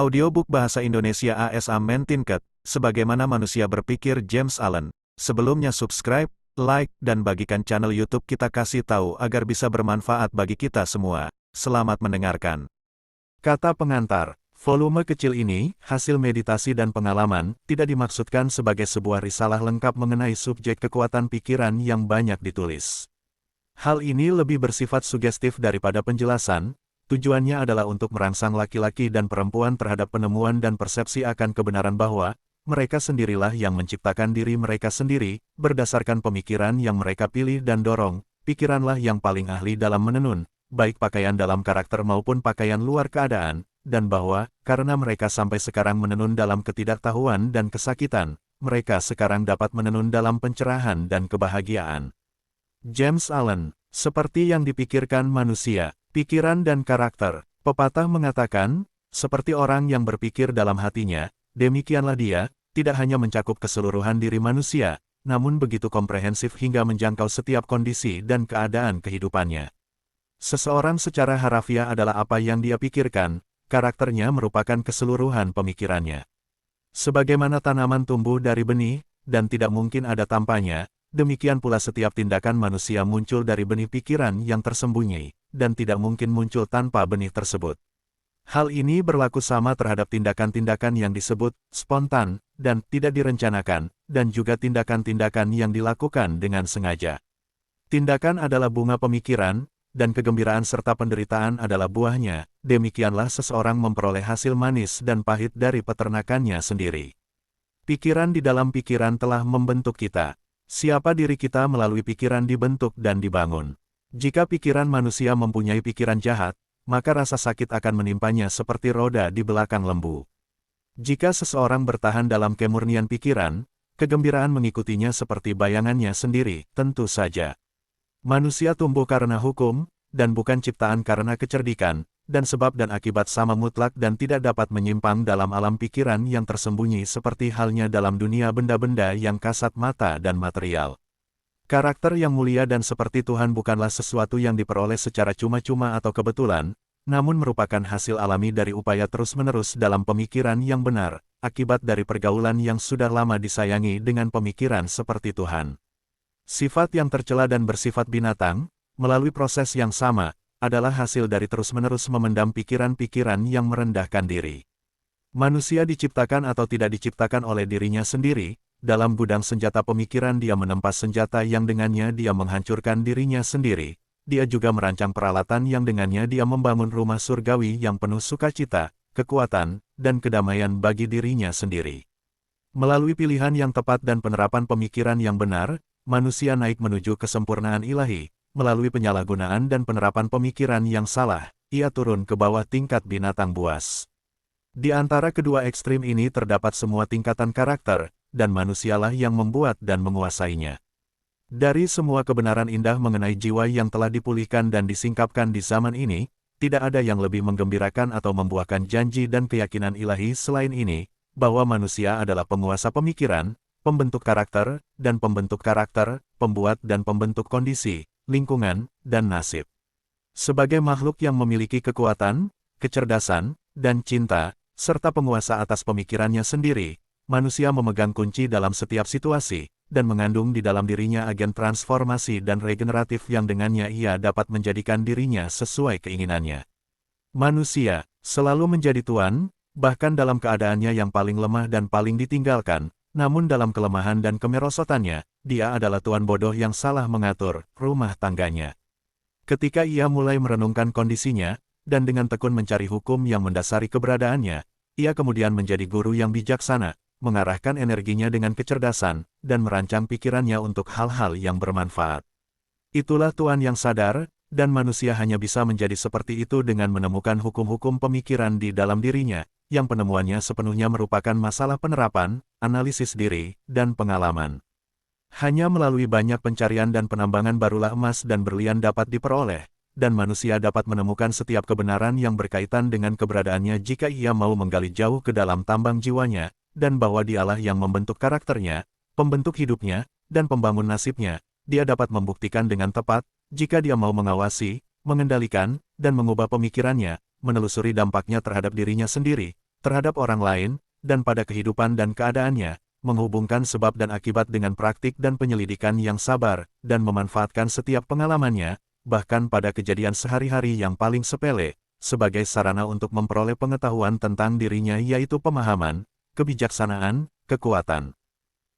Audiobook Bahasa Indonesia ASA Mentinket, Sebagaimana Manusia Berpikir James Allen. Sebelumnya subscribe, like, dan bagikan channel YouTube Kita Kasih Tahu agar bisa bermanfaat bagi kita semua. Selamat mendengarkan. Kata pengantar, volume kecil ini, hasil meditasi dan pengalaman, tidak dimaksudkan sebagai sebuah risalah lengkap mengenai subjek kekuatan pikiran yang banyak ditulis. Hal ini lebih bersifat sugestif daripada penjelasan. Tujuannya adalah untuk merangsang laki-laki dan perempuan terhadap penemuan dan persepsi akan kebenaran bahwa mereka sendirilah yang menciptakan diri mereka sendiri, berdasarkan pemikiran yang mereka pilih dan dorong. Pikiranlah yang paling ahli dalam menenun, baik pakaian dalam karakter maupun pakaian luar keadaan, dan bahwa, karena mereka sampai sekarang menenun dalam ketidaktahuan dan kesakitan, mereka sekarang dapat menenun dalam pencerahan dan kebahagiaan. James Allen, seperti yang dipikirkan manusia. Pikiran dan karakter. Pepatah mengatakan, seperti orang yang berpikir dalam hatinya, demikianlah dia, tidak hanya mencakup keseluruhan diri manusia, namun begitu komprehensif hingga menjangkau setiap kondisi dan keadaan kehidupannya. Seseorang secara harafiah adalah apa yang dia pikirkan, karakternya merupakan keseluruhan pemikirannya. Sebagaimana tanaman tumbuh dari benih, dan tidak mungkin ada tanpanya, demikian pula setiap tindakan manusia muncul dari benih pikiran yang tersembunyi, dan tidak mungkin muncul tanpa benih tersebut. Hal ini berlaku sama terhadap tindakan-tindakan yang disebut spontan, dan tidak direncanakan, dan juga tindakan-tindakan yang dilakukan dengan sengaja. Tindakan adalah bunga pemikiran, dan kegembiraan serta penderitaan adalah buahnya. Demikianlah seseorang memperoleh hasil manis dan pahit dari peternakannya sendiri. Pikiran di dalam pikiran telah membentuk kita. Siapa diri kita melalui pikiran dibentuk dan dibangun. Jika pikiran manusia mempunyai pikiran jahat, maka rasa sakit akan menimpanya seperti roda di belakang lembu. Jika seseorang bertahan dalam kemurnian pikiran, kegembiraan mengikutinya seperti bayangannya sendiri, tentu saja. Manusia tumbuh karena hukum, dan bukan ciptaan karena kecerdikan, dan sebab dan akibat sama mutlak dan tidak dapat menyimpang dalam alam pikiran yang tersembunyi seperti halnya dalam dunia benda-benda yang kasat mata dan material. Karakter yang mulia dan seperti Tuhan bukanlah sesuatu yang diperoleh secara cuma-cuma atau kebetulan, namun merupakan hasil alami dari upaya terus-menerus dalam pemikiran yang benar, akibat dari pergaulan yang sudah lama disayangi dengan pemikiran seperti Tuhan. Sifat yang tercela dan bersifat binatang, melalui proses yang sama, adalah hasil dari terus-menerus memendam pikiran-pikiran yang merendahkan diri. Manusia diciptakan atau tidak diciptakan oleh dirinya sendiri. Dalam gudang senjata pemikiran dia menempas senjata yang dengannya dia menghancurkan dirinya sendiri. Dia juga merancang peralatan yang dengannya dia membangun rumah surgawi yang penuh sukacita, kekuatan, dan kedamaian bagi dirinya sendiri. Melalui pilihan yang tepat dan penerapan pemikiran yang benar, manusia naik menuju kesempurnaan ilahi. Melalui penyalahgunaan dan penerapan pemikiran yang salah, ia turun ke bawah tingkat binatang buas. Di antara kedua ekstrim ini terdapat semua tingkatan karakter, dan manusialah yang membuat dan menguasainya. Dari semua kebenaran indah mengenai jiwa yang telah dipulihkan dan disingkapkan di zaman ini, tidak ada yang lebih menggembirakan atau membuahkan janji dan keyakinan ilahi selain ini, bahwa manusia adalah penguasa pemikiran, pembentuk karakter, pembuat dan pembentuk kondisi, lingkungan, dan nasib. Sebagai makhluk yang memiliki kekuatan, kecerdasan, dan cinta, serta penguasa atas pemikirannya sendiri, manusia memegang kunci dalam setiap situasi, dan mengandung di dalam dirinya agen transformasi dan regeneratif yang dengannya ia dapat menjadikan dirinya sesuai keinginannya. Manusia selalu menjadi tuan, bahkan dalam keadaannya yang paling lemah dan paling ditinggalkan, namun dalam kelemahan dan kemerosotannya, dia adalah tuan bodoh yang salah mengatur rumah tangganya. Ketika ia mulai merenungkan kondisinya, dan dengan tekun mencari hukum yang mendasari keberadaannya, ia kemudian menjadi guru yang bijaksana, mengarahkan energinya dengan kecerdasan, dan merancang pikirannya untuk hal-hal yang bermanfaat. Itulah Tuhan yang sadar, dan manusia hanya bisa menjadi seperti itu dengan menemukan hukum-hukum pemikiran di dalam dirinya, yang penemuannya sepenuhnya merupakan masalah penerapan, analisis diri, dan pengalaman. Hanya melalui banyak pencarian dan penambangan barulah emas dan berlian dapat diperoleh, dan manusia dapat menemukan setiap kebenaran yang berkaitan dengan keberadaannya jika ia mau menggali jauh ke dalam tambang jiwanya, dan bahwa dialah yang membentuk karakternya, pembentuk hidupnya, dan pembangun nasibnya. Dia dapat membuktikan dengan tepat, jika dia mau mengawasi, mengendalikan, dan mengubah pemikirannya, menelusuri dampaknya terhadap dirinya sendiri, terhadap orang lain, dan pada kehidupan dan keadaannya, menghubungkan sebab dan akibat dengan praktik dan penyelidikan yang sabar, dan memanfaatkan setiap pengalamannya, bahkan pada kejadian sehari-hari yang paling sepele, sebagai sarana untuk memperoleh pengetahuan tentang dirinya yaitu pemahaman, kebijaksanaan, kekuatan.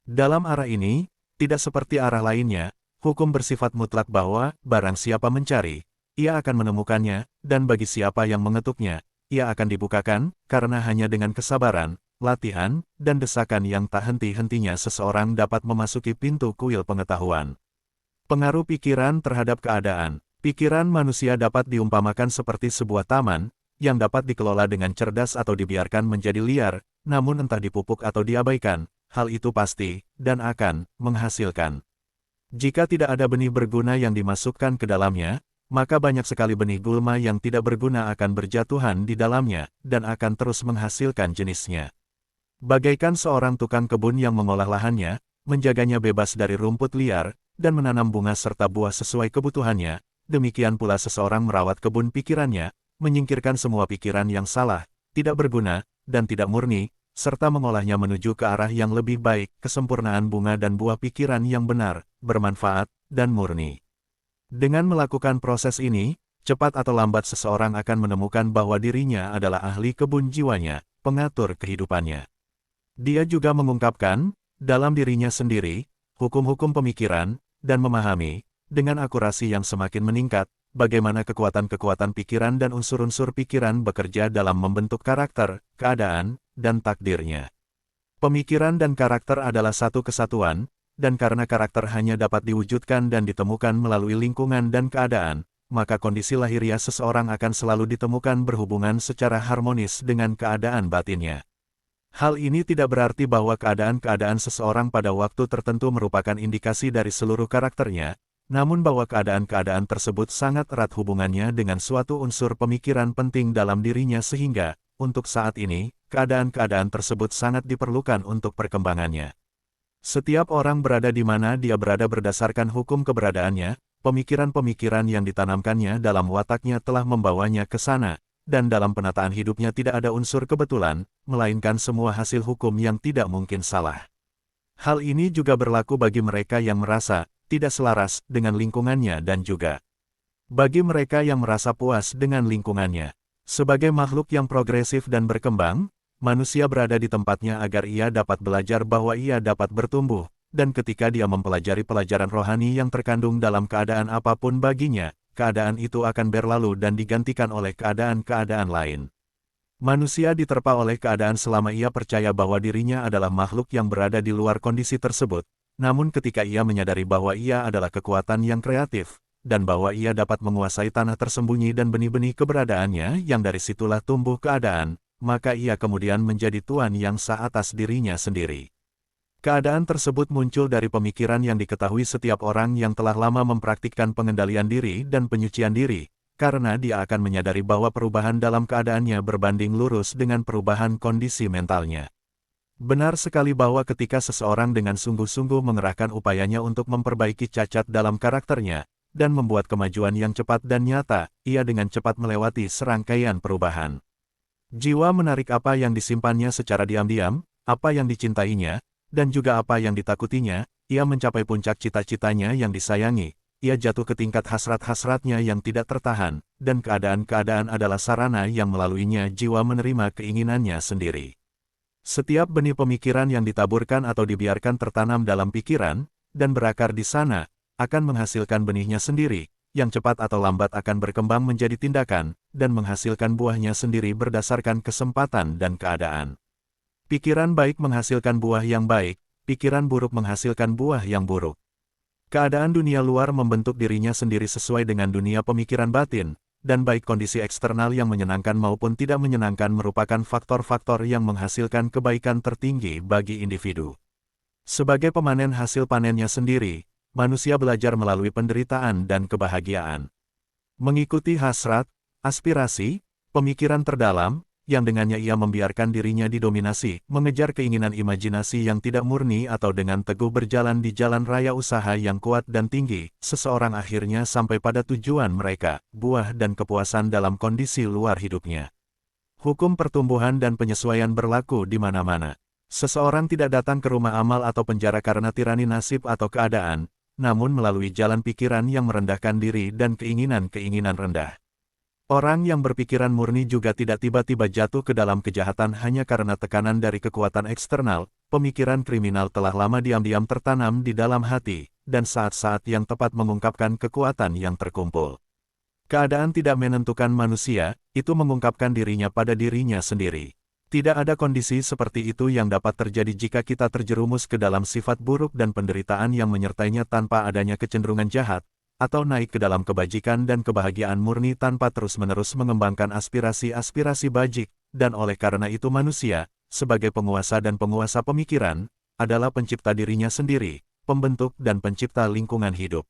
Dalam arah ini, tidak seperti arah lainnya, hukum bersifat mutlak bahwa, barang siapa mencari, ia akan menemukannya, dan bagi siapa yang mengetuknya, ia akan dibukakan, karena hanya dengan kesabaran, latihan, dan desakan yang tak henti-hentinya seseorang dapat memasuki pintu kuil pengetahuan. Pengaruh pikiran terhadap keadaan. Pikiran manusia dapat diumpamakan seperti sebuah taman, yang dapat dikelola dengan cerdas atau dibiarkan menjadi liar, namun entah dipupuk atau diabaikan, hal itu pasti, dan akan, menghasilkan. Jika tidak ada benih berguna yang dimasukkan ke dalamnya, maka banyak sekali benih gulma yang tidak berguna akan berjatuhan di dalamnya, dan akan terus menghasilkan jenisnya. Bagaikan seorang tukang kebun yang mengolah lahannya, menjaganya bebas dari rumput liar, dan menanam bunga serta buah sesuai kebutuhannya, demikian pula seseorang merawat kebun pikirannya, menyingkirkan semua pikiran yang salah, tidak berguna, dan tidak murni, serta mengolahnya menuju ke arah yang lebih baik, kesempurnaan bunga dan buah pikiran yang benar, bermanfaat, dan murni. Dengan melakukan proses ini, cepat atau lambat seseorang akan menemukan bahwa dirinya adalah ahli kebun jiwanya, pengatur kehidupannya. Dia juga mengungkapkan, dalam dirinya sendiri, hukum-hukum pemikiran, dan memahami, dengan akurasi yang semakin meningkat, bagaimana kekuatan-kekuatan pikiran dan unsur-unsur pikiran bekerja dalam membentuk karakter, keadaan, dan takdirnya. Pemikiran dan karakter adalah satu kesatuan, dan karena karakter hanya dapat diwujudkan dan ditemukan melalui lingkungan dan keadaan, maka kondisi lahiriah seseorang akan selalu ditemukan berhubungan secara harmonis dengan keadaan batinnya. Hal ini tidak berarti bahwa keadaan-keadaan seseorang pada waktu tertentu merupakan indikasi dari seluruh karakternya, namun bahwa keadaan-keadaan tersebut sangat erat hubungannya dengan suatu unsur pemikiran penting dalam dirinya sehingga, untuk saat ini, keadaan-keadaan tersebut sangat diperlukan untuk perkembangannya. Setiap orang berada di mana dia berada berdasarkan hukum keberadaannya, pemikiran-pemikiran yang ditanamkannya dalam wataknya telah membawanya ke sana, dan dalam penataan hidupnya tidak ada unsur kebetulan, melainkan semua hasil hukum yang tidak mungkin salah. Hal ini juga berlaku bagi mereka yang merasa tidak selaras dengan lingkungannya dan juga bagi mereka yang merasa puas dengan lingkungannya. Sebagai makhluk yang progresif dan berkembang, manusia berada di tempatnya agar ia dapat belajar bahwa ia dapat bertumbuh, dan ketika dia mempelajari pelajaran rohani yang terkandung dalam keadaan apapun baginya, keadaan itu akan berlalu dan digantikan oleh keadaan-keadaan lain. Manusia diterpa oleh keadaan selama ia percaya bahwa dirinya adalah makhluk yang berada di luar kondisi tersebut, namun ketika ia menyadari bahwa ia adalah kekuatan yang kreatif, dan bahwa ia dapat menguasai tanah tersembunyi dan benih-benih keberadaannya yang dari situlah tumbuh keadaan, maka ia kemudian menjadi tuan yang sah atas dirinya sendiri. Keadaan tersebut muncul dari pemikiran yang diketahui setiap orang yang telah lama mempraktikkan pengendalian diri dan penyucian diri, karena dia akan menyadari bahwa perubahan dalam keadaannya berbanding lurus dengan perubahan kondisi mentalnya. Benar sekali bahwa ketika seseorang dengan sungguh-sungguh mengerahkan upayanya untuk memperbaiki cacat dalam karakternya, dan membuat kemajuan yang cepat dan nyata, ia dengan cepat melewati serangkaian perubahan. Jiwa menarik apa yang disimpannya secara diam-diam, apa yang dicintainya, dan juga apa yang ditakutinya, ia mencapai puncak cita-citanya yang disayangi, ia jatuh ke tingkat hasrat-hasratnya yang tidak tertahan, dan keadaan-keadaan adalah sarana yang melaluinya jiwa menerima keinginannya sendiri. Setiap benih pemikiran yang ditaburkan atau dibiarkan tertanam dalam pikiran, dan berakar di sana, akan menghasilkan benihnya sendiri, yang cepat atau lambat akan berkembang menjadi tindakan, dan menghasilkan buahnya sendiri berdasarkan kesempatan dan keadaan. Pikiran baik menghasilkan buah yang baik, pikiran buruk menghasilkan buah yang buruk. Keadaan dunia luar membentuk dirinya sendiri sesuai dengan dunia pemikiran batin, dan baik kondisi eksternal yang menyenangkan maupun tidak menyenangkan merupakan faktor-faktor yang menghasilkan kebaikan tertinggi bagi individu. Sebagai pemanen hasil panennya sendiri, manusia belajar melalui penderitaan dan kebahagiaan. Mengikuti hasrat, aspirasi, pemikiran terdalam, yang dengannya ia membiarkan dirinya didominasi, mengejar keinginan imajinasi yang tidak murni atau dengan teguh berjalan di jalan raya usaha yang kuat dan tinggi, seseorang akhirnya sampai pada tujuan mereka, buah dan kepuasan dalam kondisi luar hidupnya. Hukum pertumbuhan dan penyesuaian berlaku di mana-mana. Seseorang tidak datang ke rumah amal atau penjara karena tirani nasib atau keadaan, namun melalui jalan pikiran yang merendahkan diri dan keinginan-keinginan rendah. Orang yang berpikiran murni juga tidak tiba-tiba jatuh ke dalam kejahatan hanya karena tekanan dari kekuatan eksternal. Pemikiran kriminal telah lama diam-diam tertanam di dalam hati, dan saat-saat yang tepat mengungkapkan kekuatan yang terkumpul. Keadaan tidak menentukan manusia, itu mengungkapkan dirinya pada dirinya sendiri. Tidak ada kondisi seperti itu yang dapat terjadi jika kita terjerumus ke dalam sifat buruk dan penderitaan yang menyertainya tanpa adanya kecenderungan jahat, atau naik ke dalam kebajikan dan kebahagiaan murni tanpa terus-menerus mengembangkan aspirasi-aspirasi bajik, dan oleh karena itu manusia, sebagai penguasa dan penguasa pemikiran, adalah pencipta dirinya sendiri, pembentuk dan pencipta lingkungan hidup.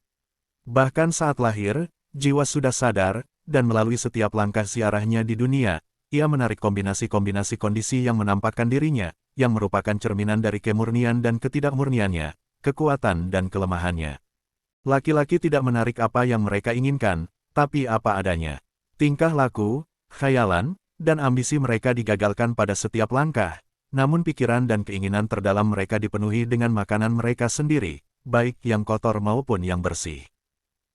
Bahkan saat lahir, jiwa sudah sadar, dan melalui setiap langkah ziarahnya di dunia, ia menarik kombinasi-kombinasi kondisi yang menampakkan dirinya, yang merupakan cerminan dari kemurnian dan ketidakmurniannya, kekuatan dan kelemahannya. Laki-laki tidak menarik apa yang mereka inginkan, tapi apa adanya. Tingkah laku, khayalan, dan ambisi mereka digagalkan pada setiap langkah, namun pikiran dan keinginan terdalam mereka dipenuhi dengan makanan mereka sendiri, baik yang kotor maupun yang bersih.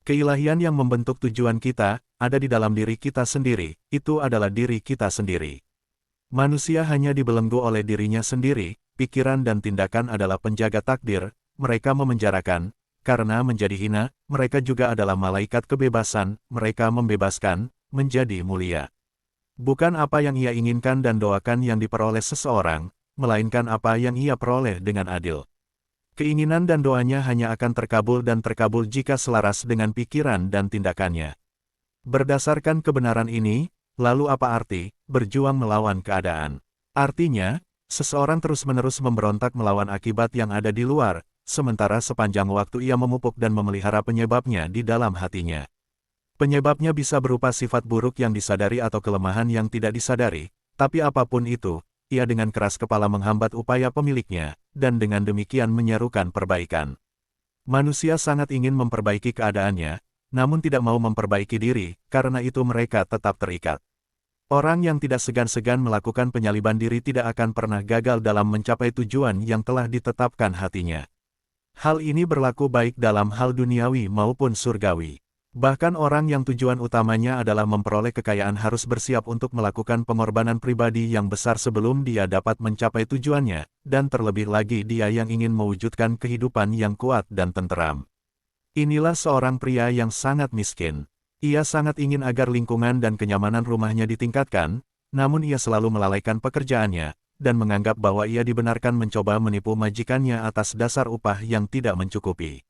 Keilahian yang membentuk tujuan kita, ada di dalam diri kita sendiri, itu adalah diri kita sendiri. Manusia hanya dibelenggu oleh dirinya sendiri, pikiran dan tindakan adalah penjaga takdir, mereka memenjarakan, karena menjadi hina, mereka juga adalah malaikat kebebasan, mereka membebaskan, menjadi mulia. Bukan apa yang ia inginkan dan doakan yang diperoleh seseorang, melainkan apa yang ia peroleh dengan adil. Keinginan dan doanya hanya akan terkabul dan terkabul jika selaras dengan pikiran dan tindakannya. Berdasarkan kebenaran ini, lalu apa arti berjuang melawan keadaan? Artinya, seseorang terus-menerus memberontak melawan akibat yang ada di luar, sementara sepanjang waktu ia memupuk dan memelihara penyebabnya di dalam hatinya. Penyebabnya bisa berupa sifat buruk yang disadari atau kelemahan yang tidak disadari, tapi apapun itu, ia dengan keras kepala menghambat upaya pemiliknya, dan dengan demikian menyerukan perbaikan. Manusia sangat ingin memperbaiki keadaannya, namun tidak mau memperbaiki diri, karena itu mereka tetap terikat. Orang yang tidak segan-segan melakukan penyaliban diri tidak akan pernah gagal dalam mencapai tujuan yang telah ditetapkan hatinya. Hal ini berlaku baik dalam hal duniawi maupun surgawi. Bahkan orang yang tujuan utamanya adalah memperoleh kekayaan harus bersiap untuk melakukan pengorbanan pribadi yang besar sebelum dia dapat mencapai tujuannya, dan terlebih lagi dia yang ingin mewujudkan kehidupan yang kuat dan tenteram. Inilah seorang pria yang sangat miskin. Ia sangat ingin agar lingkungan dan kenyamanan rumahnya ditingkatkan, namun ia selalu melalaikan pekerjaannya, dan menganggap bahwa ia dibenarkan mencoba menipu majikannya atas dasar upah yang tidak mencukupi.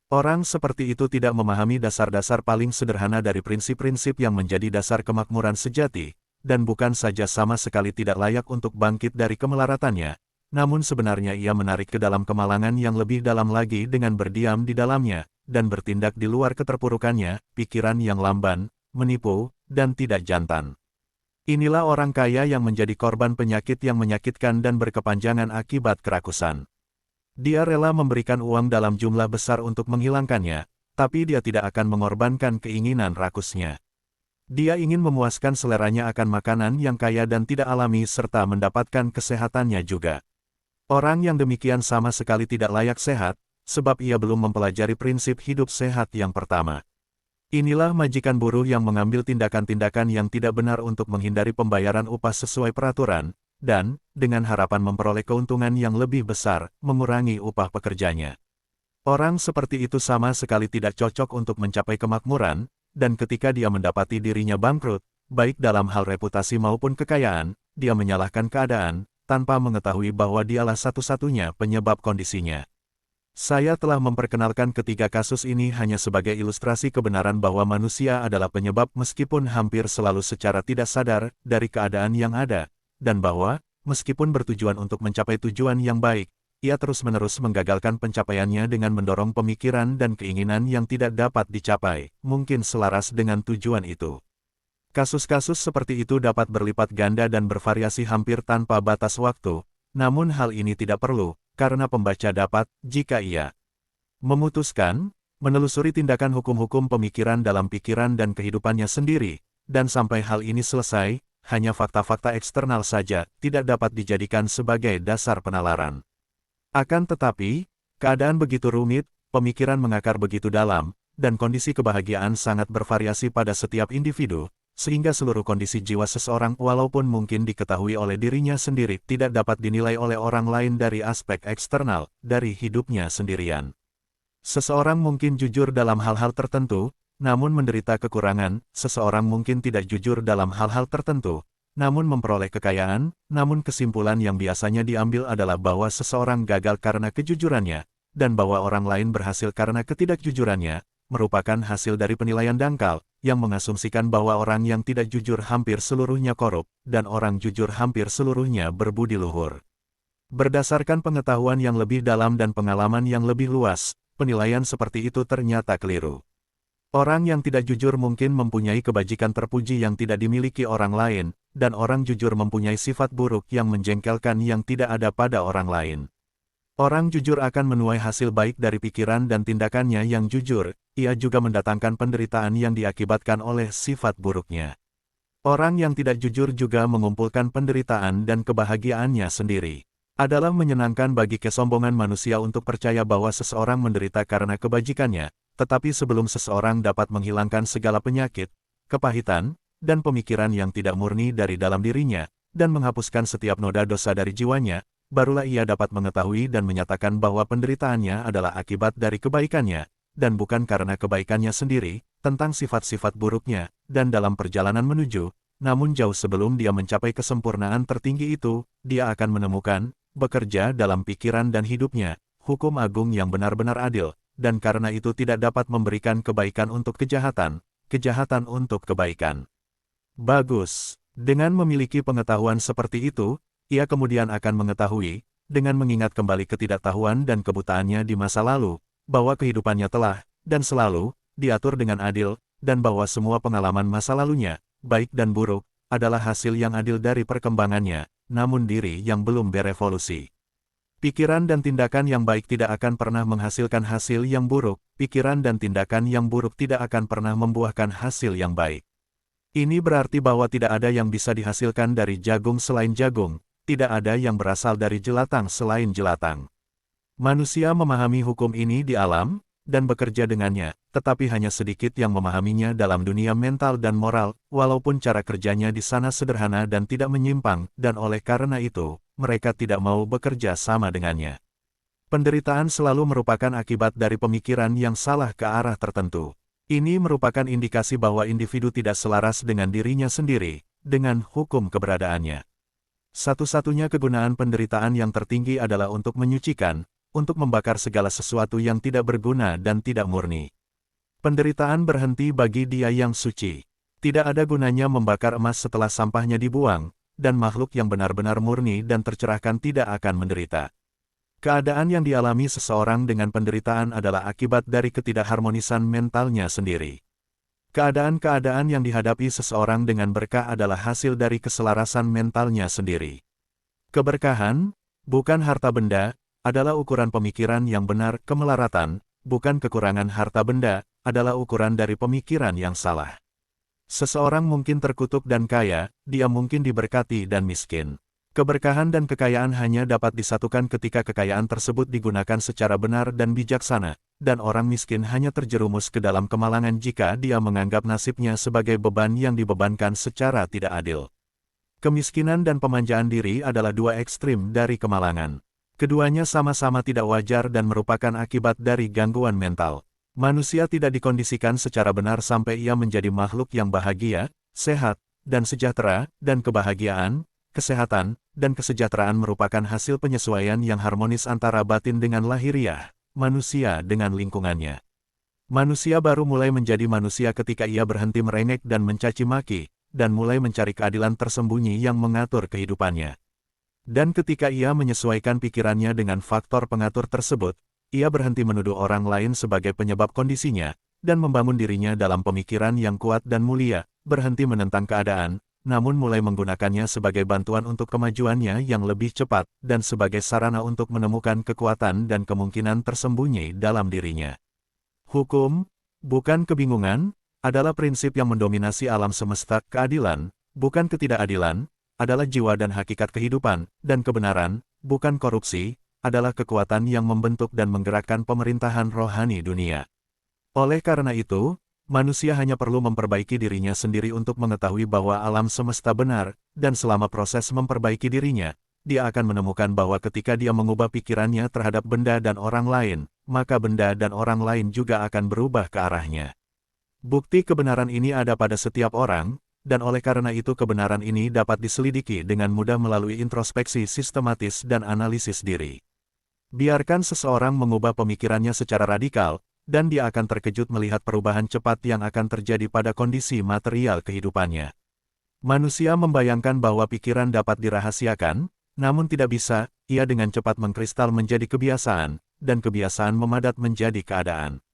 Orang seperti itu tidak memahami dasar-dasar paling sederhana dari prinsip-prinsip yang menjadi dasar kemakmuran sejati, dan bukan saja sama sekali tidak layak untuk bangkit dari kemelaratannya, namun sebenarnya ia menarik ke dalam kemalangan yang lebih dalam lagi dengan berdiam di dalamnya, dan bertindak di luar keterpurukannya, pikiran yang lamban, menipu, dan tidak jantan. Inilah orang kaya yang menjadi korban penyakit yang menyakitkan dan berkepanjangan akibat kerakusan. Dia rela memberikan uang dalam jumlah besar untuk menghilangkannya, tapi dia tidak akan mengorbankan keinginan rakusnya. Dia ingin memuaskan seleranya akan makanan yang kaya dan tidak alami serta mendapatkan kesehatannya juga. Orang yang demikian sama sekali tidak layak sehat, sebab ia belum mempelajari prinsip hidup sehat yang pertama. Inilah majikan buruh yang mengambil tindakan-tindakan yang tidak benar untuk menghindari pembayaran upah sesuai peraturan, dan, dengan harapan memperoleh keuntungan yang lebih besar, mengurangi upah pekerjanya. Orang seperti itu sama sekali tidak cocok untuk mencapai kemakmuran, dan ketika dia mendapati dirinya bangkrut, baik dalam hal reputasi maupun kekayaan, dia menyalahkan keadaan, tanpa mengetahui bahwa dialah satu-satunya penyebab kondisinya. Saya telah memperkenalkan ketiga kasus ini hanya sebagai ilustrasi kebenaran bahwa manusia adalah penyebab meskipun hampir selalu secara tidak sadar dari keadaan yang ada, dan bahwa, meskipun bertujuan untuk mencapai tujuan yang baik, ia terus-menerus menggagalkan pencapaiannya dengan mendorong pemikiran dan keinginan yang tidak dapat dicapai, mungkin selaras dengan tujuan itu. Kasus-kasus seperti itu dapat berlipat ganda dan bervariasi hampir tanpa batas waktu, namun hal ini tidak perlu, karena pembaca dapat, jika ia memutuskan, menelusuri tindakan hukum-hukum pemikiran dalam pikiran dan kehidupannya sendiri, dan sampai hal ini selesai, hanya fakta-fakta eksternal saja, tidak dapat dijadikan sebagai dasar penalaran. Akan tetapi, keadaan begitu rumit, pemikiran mengakar begitu dalam, dan kondisi kebahagiaan sangat bervariasi pada setiap individu, sehingga seluruh kondisi jiwa seseorang walaupun mungkin diketahui oleh dirinya sendiri tidak dapat dinilai oleh orang lain dari aspek eksternal, dari hidupnya sendirian. Seseorang mungkin jujur dalam hal-hal tertentu, namun menderita kekurangan, seseorang mungkin tidak jujur dalam hal-hal tertentu, namun memperoleh kekayaan, namun kesimpulan yang biasanya diambil adalah bahwa seseorang gagal karena kejujurannya, dan bahwa orang lain berhasil karena ketidakjujurannya, merupakan hasil dari penilaian dangkal, yang mengasumsikan bahwa orang yang tidak jujur hampir seluruhnya korup, dan orang jujur hampir seluruhnya berbudi luhur. Berdasarkan pengetahuan yang lebih dalam dan pengalaman yang lebih luas, penilaian seperti itu ternyata keliru. Orang yang tidak jujur mungkin mempunyai kebajikan terpuji yang tidak dimiliki orang lain, dan orang jujur mempunyai sifat buruk yang menjengkelkan yang tidak ada pada orang lain. Orang jujur akan menuai hasil baik dari pikiran dan tindakannya yang jujur, ia juga mendatangkan penderitaan yang diakibatkan oleh sifat buruknya. Orang yang tidak jujur juga mengumpulkan penderitaan dan kebahagiaannya sendiri. Adalah menyenangkan bagi kesombongan manusia untuk percaya bahwa seseorang menderita karena kebajikannya, tetapi sebelum seseorang dapat menghilangkan segala penyakit, kepahitan, dan pemikiran yang tidak murni dari dalam dirinya, dan menghapuskan setiap noda dosa dari jiwanya, barulah ia dapat mengetahui dan menyatakan bahwa penderitaannya adalah akibat dari kebaikannya, dan bukan karena kebaikannya sendiri, tentang sifat-sifat buruknya, dan dalam perjalanan menuju, namun jauh sebelum dia mencapai kesempurnaan tertinggi itu, dia akan menemukan, bekerja dalam pikiran dan hidupnya, hukum agung yang benar-benar adil, dan karena itu tidak dapat memberikan kebaikan untuk kejahatan, kejahatan untuk kebaikan. Bagus. Dengan memiliki pengetahuan seperti itu, ia kemudian akan mengetahui, dengan mengingat kembali ketidaktahuan dan kebutaannya di masa lalu, bahwa kehidupannya telah, dan selalu, diatur dengan adil, dan bahwa semua pengalaman masa lalunya, baik dan buruk, adalah hasil yang adil dari perkembangannya, namun diri yang belum berevolusi. Pikiran dan tindakan yang baik tidak akan pernah menghasilkan hasil yang buruk, pikiran dan tindakan yang buruk tidak akan pernah membuahkan hasil yang baik. Ini berarti bahwa tidak ada yang bisa dihasilkan dari jagung selain jagung, tidak ada yang berasal dari jelatang selain jelatang. Manusia memahami hukum ini di alam, dan bekerja dengannya, tetapi hanya sedikit yang memahaminya dalam dunia mental dan moral, walaupun cara kerjanya di sana sederhana dan tidak menyimpang, dan oleh karena itu, mereka tidak mau bekerja sama dengannya. Penderitaan selalu merupakan akibat dari pemikiran yang salah ke arah tertentu. Ini merupakan indikasi bahwa individu tidak selaras dengan dirinya sendiri, dengan hukum keberadaannya. Satu-satunya kegunaan penderitaan yang tertinggi adalah untuk menyucikan, untuk membakar segala sesuatu yang tidak berguna dan tidak murni. Penderitaan berhenti bagi dia yang suci. Tidak ada gunanya membakar emas setelah sampahnya dibuang, dan makhluk yang benar-benar murni dan tercerahkan tidak akan menderita. Keadaan yang dialami seseorang dengan penderitaan adalah akibat dari ketidakharmonisan mentalnya sendiri. Keadaan-keadaan yang dihadapi seseorang dengan berkah adalah hasil dari keselarasan mentalnya sendiri. Keberkahan, bukan harta benda, adalah ukuran pemikiran yang benar. Kemelaratan, bukan kekurangan harta benda, adalah ukuran dari pemikiran yang salah. Seseorang mungkin terkutuk dan kaya, dia mungkin diberkati dan miskin. Keberkahan dan kekayaan hanya dapat disatukan ketika kekayaan tersebut digunakan secara benar dan bijaksana, dan orang miskin hanya terjerumus ke dalam kemalangan jika dia menganggap nasibnya sebagai beban yang dibebankan secara tidak adil. Kemiskinan dan pemanjaan diri adalah dua ekstrim dari kemalangan. Keduanya sama-sama tidak wajar dan merupakan akibat dari gangguan mental. Manusia tidak dikondisikan secara benar sampai ia menjadi makhluk yang bahagia, sehat, dan sejahtera, dan kebahagiaan, kesehatan, dan kesejahteraan merupakan hasil penyesuaian yang harmonis antara batin dengan lahiriah, manusia dengan lingkungannya. Manusia baru mulai menjadi manusia ketika ia berhenti merengek dan mencaci maki, dan mulai mencari keadilan tersembunyi yang mengatur kehidupannya. Dan ketika ia menyesuaikan pikirannya dengan faktor pengatur tersebut, ia berhenti menuduh orang lain sebagai penyebab kondisinya, dan membangun dirinya dalam pemikiran yang kuat dan mulia, berhenti menentang keadaan, namun mulai menggunakannya sebagai bantuan untuk kemajuannya yang lebih cepat, dan sebagai sarana untuk menemukan kekuatan dan kemungkinan tersembunyi dalam dirinya. Hukum, bukan kebingungan, adalah prinsip yang mendominasi alam semesta. Keadilan, bukan ketidakadilan, adalah jiwa dan hakikat kehidupan, dan kebenaran, bukan korupsi, adalah kekuatan yang membentuk dan menggerakkan pemerintahan rohani dunia. Oleh karena itu, manusia hanya perlu memperbaiki dirinya sendiri untuk mengetahui bahwa alam semesta benar, dan selama proses memperbaiki dirinya, dia akan menemukan bahwa ketika dia mengubah pikirannya terhadap benda dan orang lain, maka benda dan orang lain juga akan berubah ke arahnya. Bukti kebenaran ini ada pada setiap orang, dan oleh karena itu kebenaran ini dapat diselidiki dengan mudah melalui introspeksi sistematis dan analisis diri. Biarkan seseorang mengubah pemikirannya secara radikal, dan dia akan terkejut melihat perubahan cepat yang akan terjadi pada kondisi material kehidupannya. Manusia membayangkan bahwa pikiran dapat dirahasiakan, namun tidak bisa, ia dengan cepat mengkristal menjadi kebiasaan, dan kebiasaan memadat menjadi keadaan.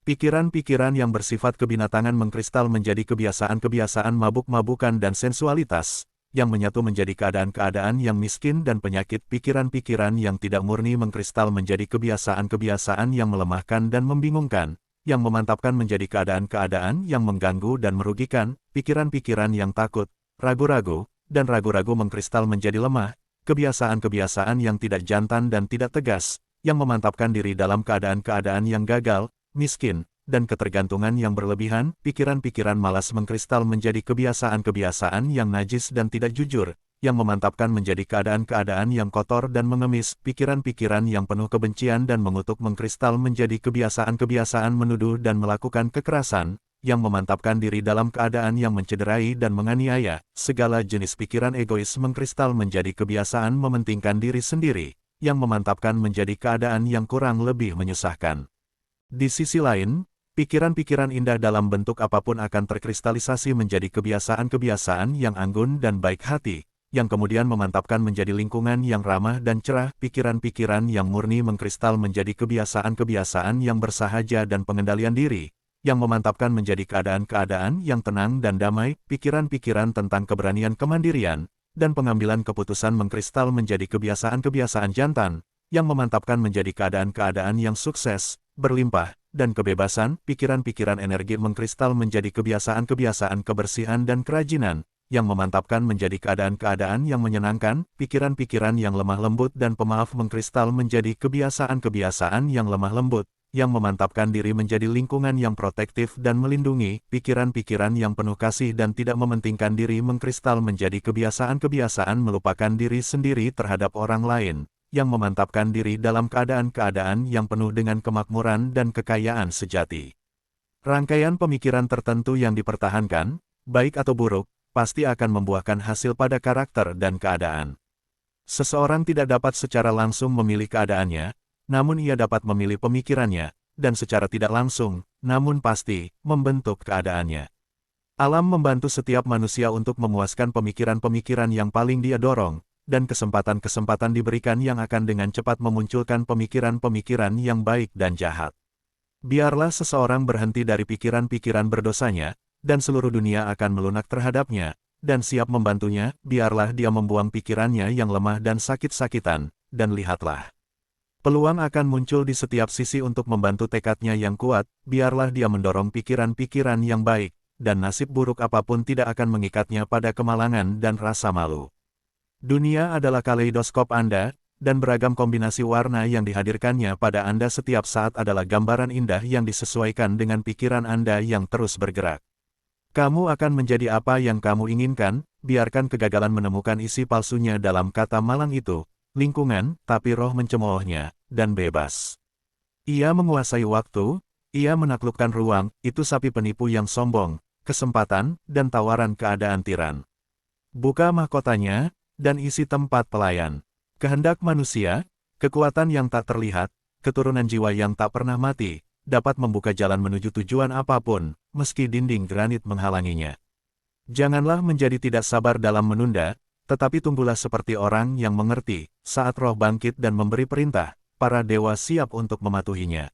Pikiran-pikiran yang bersifat kebinatangan mengkristal menjadi kebiasaan-kebiasaan mabuk-mabukan dan sensualitas, yang menyatu menjadi keadaan-keadaan yang miskin dan penyakit. Pikiran-pikiran yang tidak murni mengkristal menjadi kebiasaan-kebiasaan yang melemahkan dan membingungkan, yang memantapkan menjadi keadaan-keadaan yang mengganggu dan merugikan. Pikiran-pikiran yang takut, ragu-ragu, dan ragu-ragu mengkristal menjadi lemah, kebiasaan-kebiasaan yang tidak jantan dan tidak tegas, yang memantapkan diri dalam keadaan-keadaan yang gagal, miskin, dan ketergantungan yang berlebihan. Pikiran-pikiran malas mengkristal menjadi kebiasaan-kebiasaan yang najis dan tidak jujur, yang memantapkan menjadi keadaan-keadaan yang kotor dan mengemis. Pikiran-pikiran yang penuh kebencian dan mengutuk mengkristal menjadi kebiasaan-kebiasaan menuduh dan melakukan kekerasan, yang memantapkan diri dalam keadaan yang mencederai dan menganiaya. Segala jenis pikiran egois mengkristal menjadi kebiasaan mementingkan diri sendiri, yang memantapkan menjadi keadaan yang kurang lebih menyusahkan. Di sisi lain, pikiran-pikiran indah dalam bentuk apapun akan terkristalisasi menjadi kebiasaan-kebiasaan yang anggun dan baik hati, yang kemudian memantapkan menjadi lingkungan yang ramah dan cerah. Pikiran-pikiran yang murni mengkristal menjadi kebiasaan-kebiasaan yang bersahaja dan pengendalian diri, yang memantapkan menjadi keadaan-keadaan yang tenang dan damai. Pikiran-pikiran tentang keberanian, kemandirian, dan pengambilan keputusan mengkristal menjadi kebiasaan-kebiasaan jantan, yang memantapkan menjadi keadaan-keadaan yang sukses, berlimpah, dan kebebasan. Pikiran-pikiran energi mengkristal menjadi kebiasaan-kebiasaan kebersihan dan kerajinan, yang memantapkan menjadi keadaan-keadaan yang menyenangkan. Pikiran-pikiran yang lemah lembut dan pemaaf mengkristal menjadi kebiasaan-kebiasaan yang lemah lembut, yang memantapkan diri menjadi lingkungan yang protektif dan melindungi. Pikiran-pikiran yang penuh kasih dan tidak mementingkan diri mengkristal menjadi kebiasaan-kebiasaan melupakan diri sendiri terhadap orang lain, yang memantapkan diri dalam keadaan-keadaan yang penuh dengan kemakmuran dan kekayaan sejati. Rangkaian pemikiran tertentu yang dipertahankan, baik atau buruk, pasti akan membuahkan hasil pada karakter dan keadaan. Seseorang tidak dapat secara langsung memilih keadaannya, namun ia dapat memilih pemikirannya, dan secara tidak langsung, namun pasti, membentuk keadaannya. Alam membantu setiap manusia untuk memuaskan pemikiran-pemikiran yang paling dia dorong, dan kesempatan-kesempatan diberikan yang akan dengan cepat memunculkan pemikiran-pemikiran yang baik dan jahat. Biarlah seseorang berhenti dari pikiran-pikiran berdosanya, dan seluruh dunia akan melunak terhadapnya, dan siap membantunya. Biarlah dia membuang pikirannya yang lemah dan sakit-sakitan, dan lihatlah, peluang akan muncul di setiap sisi untuk membantu tekadnya yang kuat. Biarlah dia mendorong pikiran-pikiran yang baik, dan nasib buruk apapun tidak akan mengikatnya pada kemalangan dan rasa malu. Dunia adalah kaleidoskop Anda, dan beragam kombinasi warna yang dihadirkannya pada Anda setiap saat adalah gambaran indah yang disesuaikan dengan pikiran Anda yang terus bergerak. Kamu akan menjadi apa yang kamu inginkan. Biarkan kegagalan menemukan isi palsunya dalam kata malang itu, lingkungan, tapi roh mencemoohnya, dan bebas. Ia menguasai waktu, ia menaklukkan ruang. Itu sapi penipu yang sombong, kesempatan, dan tawaran keadaan tiran. Buka mahkotanya, dan isi tempat pelayan. Kehendak manusia, kekuatan yang tak terlihat, keturunan jiwa yang tak pernah mati, dapat membuka jalan menuju tujuan apapun, meski dinding granit menghalanginya. Janganlah menjadi tidak sabar dalam menunda, tetapi tunggulah seperti orang yang mengerti. Saat roh bangkit dan memberi perintah, para dewa siap untuk mematuhinya.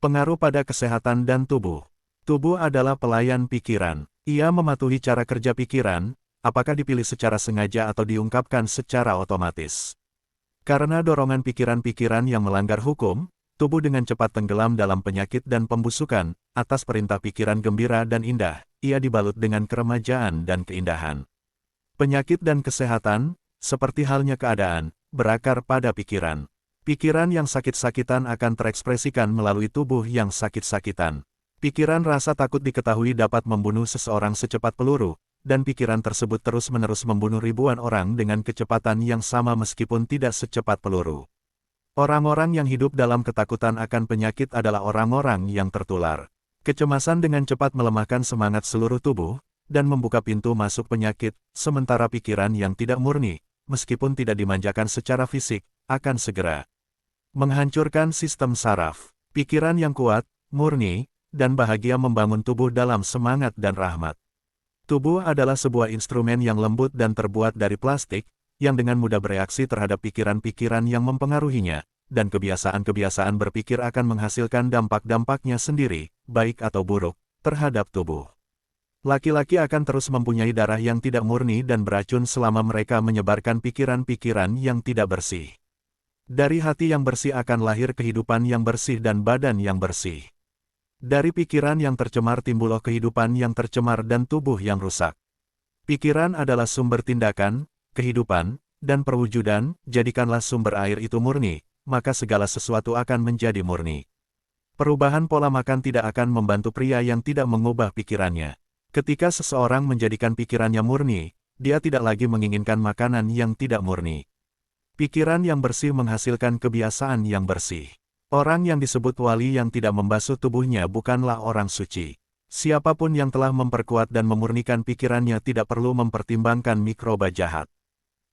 Pengaruh pada kesehatan dan tubuh. Tubuh adalah pelayan pikiran. Ia mematuhi cara kerja pikiran, apakah dipilih secara sengaja atau diungkapkan secara otomatis. Karena dorongan pikiran-pikiran yang melanggar hukum, tubuh dengan cepat tenggelam dalam penyakit dan pembusukan. Atas perintah pikiran gembira dan indah, ia dibalut dengan keremajaan dan keindahan. Penyakit dan kesehatan, seperti halnya keadaan, berakar pada pikiran. Pikiran yang sakit-sakitan akan terekspresikan melalui tubuh yang sakit-sakitan. Pikiran rasa takut diketahui dapat membunuh seseorang secepat peluru, dan pikiran tersebut terus-menerus membunuh ribuan orang dengan kecepatan yang sama meskipun tidak secepat peluru. Orang-orang yang hidup dalam ketakutan akan penyakit adalah orang-orang yang tertular. Kecemasan dengan cepat melemahkan semangat seluruh tubuh, dan membuka pintu masuk penyakit, sementara pikiran yang tidak murni, meskipun tidak dimanjakan secara fisik, akan segera menghancurkan sistem saraf. Pikiran yang kuat, murni, dan bahagia membangun tubuh dalam semangat dan rahmat. Tubuh adalah sebuah instrumen yang lembut dan terbuat dari plastik, yang dengan mudah bereaksi terhadap pikiran-pikiran yang mempengaruhinya, dan kebiasaan-kebiasaan berpikir akan menghasilkan dampak-dampaknya sendiri, baik atau buruk, terhadap tubuh. Laki-laki akan terus mempunyai darah yang tidak murni dan beracun selama mereka menyebarkan pikiran-pikiran yang tidak bersih. Dari hati yang bersih akan lahir kehidupan yang bersih dan badan yang bersih. Dari pikiran yang tercemar timbullah kehidupan yang tercemar dan tubuh yang rusak. Pikiran adalah sumber tindakan, kehidupan, dan perwujudan, jadikanlah sumber air itu murni, maka segala sesuatu akan menjadi murni. Perubahan pola makan tidak akan membantu pria yang tidak mengubah pikirannya. Ketika seseorang menjadikan pikirannya murni, dia tidak lagi menginginkan makanan yang tidak murni. Pikiran yang bersih menghasilkan kebiasaan yang bersih. Orang yang disebut wali yang tidak membasuh tubuhnya bukanlah orang suci. Siapapun yang telah memperkuat dan memurnikan pikirannya tidak perlu mempertimbangkan mikroba jahat.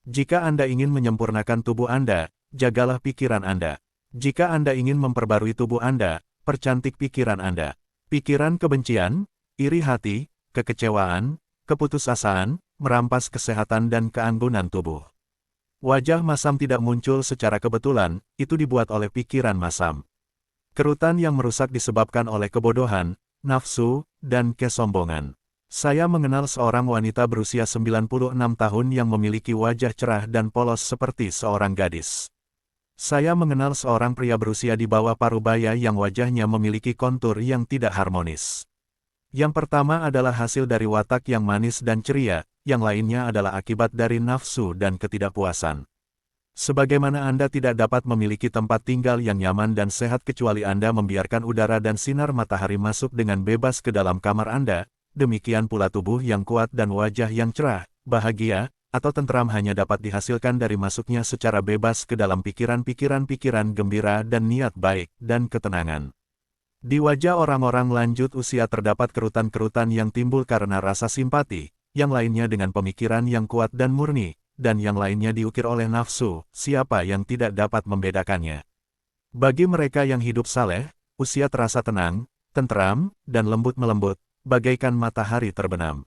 Jika Anda ingin menyempurnakan tubuh Anda, jagalah pikiran Anda. Jika Anda ingin memperbarui tubuh Anda, percantik pikiran Anda. Pikiran kebencian, iri hati, kekecewaan, keputusasaan, merampas kesehatan dan keanggunan tubuh. Wajah masam tidak muncul secara kebetulan, itu dibuat oleh pikiran masam. Kerutan yang merusak disebabkan oleh kebodohan, nafsu, dan kesombongan. Saya mengenal seorang wanita berusia 96 tahun yang memiliki wajah cerah dan polos seperti seorang gadis. Saya mengenal seorang pria berusia di bawah parubaya yang wajahnya memiliki kontur yang tidak harmonis. Yang pertama adalah hasil dari watak yang manis dan ceria, yang lainnya adalah akibat dari nafsu dan ketidakpuasan. Sebagaimana Anda tidak dapat memiliki tempat tinggal yang nyaman dan sehat kecuali Anda membiarkan udara dan sinar matahari masuk dengan bebas ke dalam kamar Anda, demikian pula tubuh yang kuat dan wajah yang cerah, bahagia, atau tentram hanya dapat dihasilkan dari masuknya secara bebas ke dalam pikiran-pikiran gembira dan niat baik dan ketenangan. Di wajah orang-orang lanjut usia terdapat kerutan-kerutan yang timbul karena rasa simpati, yang lainnya dengan pemikiran yang kuat dan murni, dan yang lainnya diukir oleh nafsu, siapa yang tidak dapat membedakannya. Bagi mereka yang hidup saleh, usia terasa tenang, tentram, dan lembut-melembut, bagaikan matahari terbenam.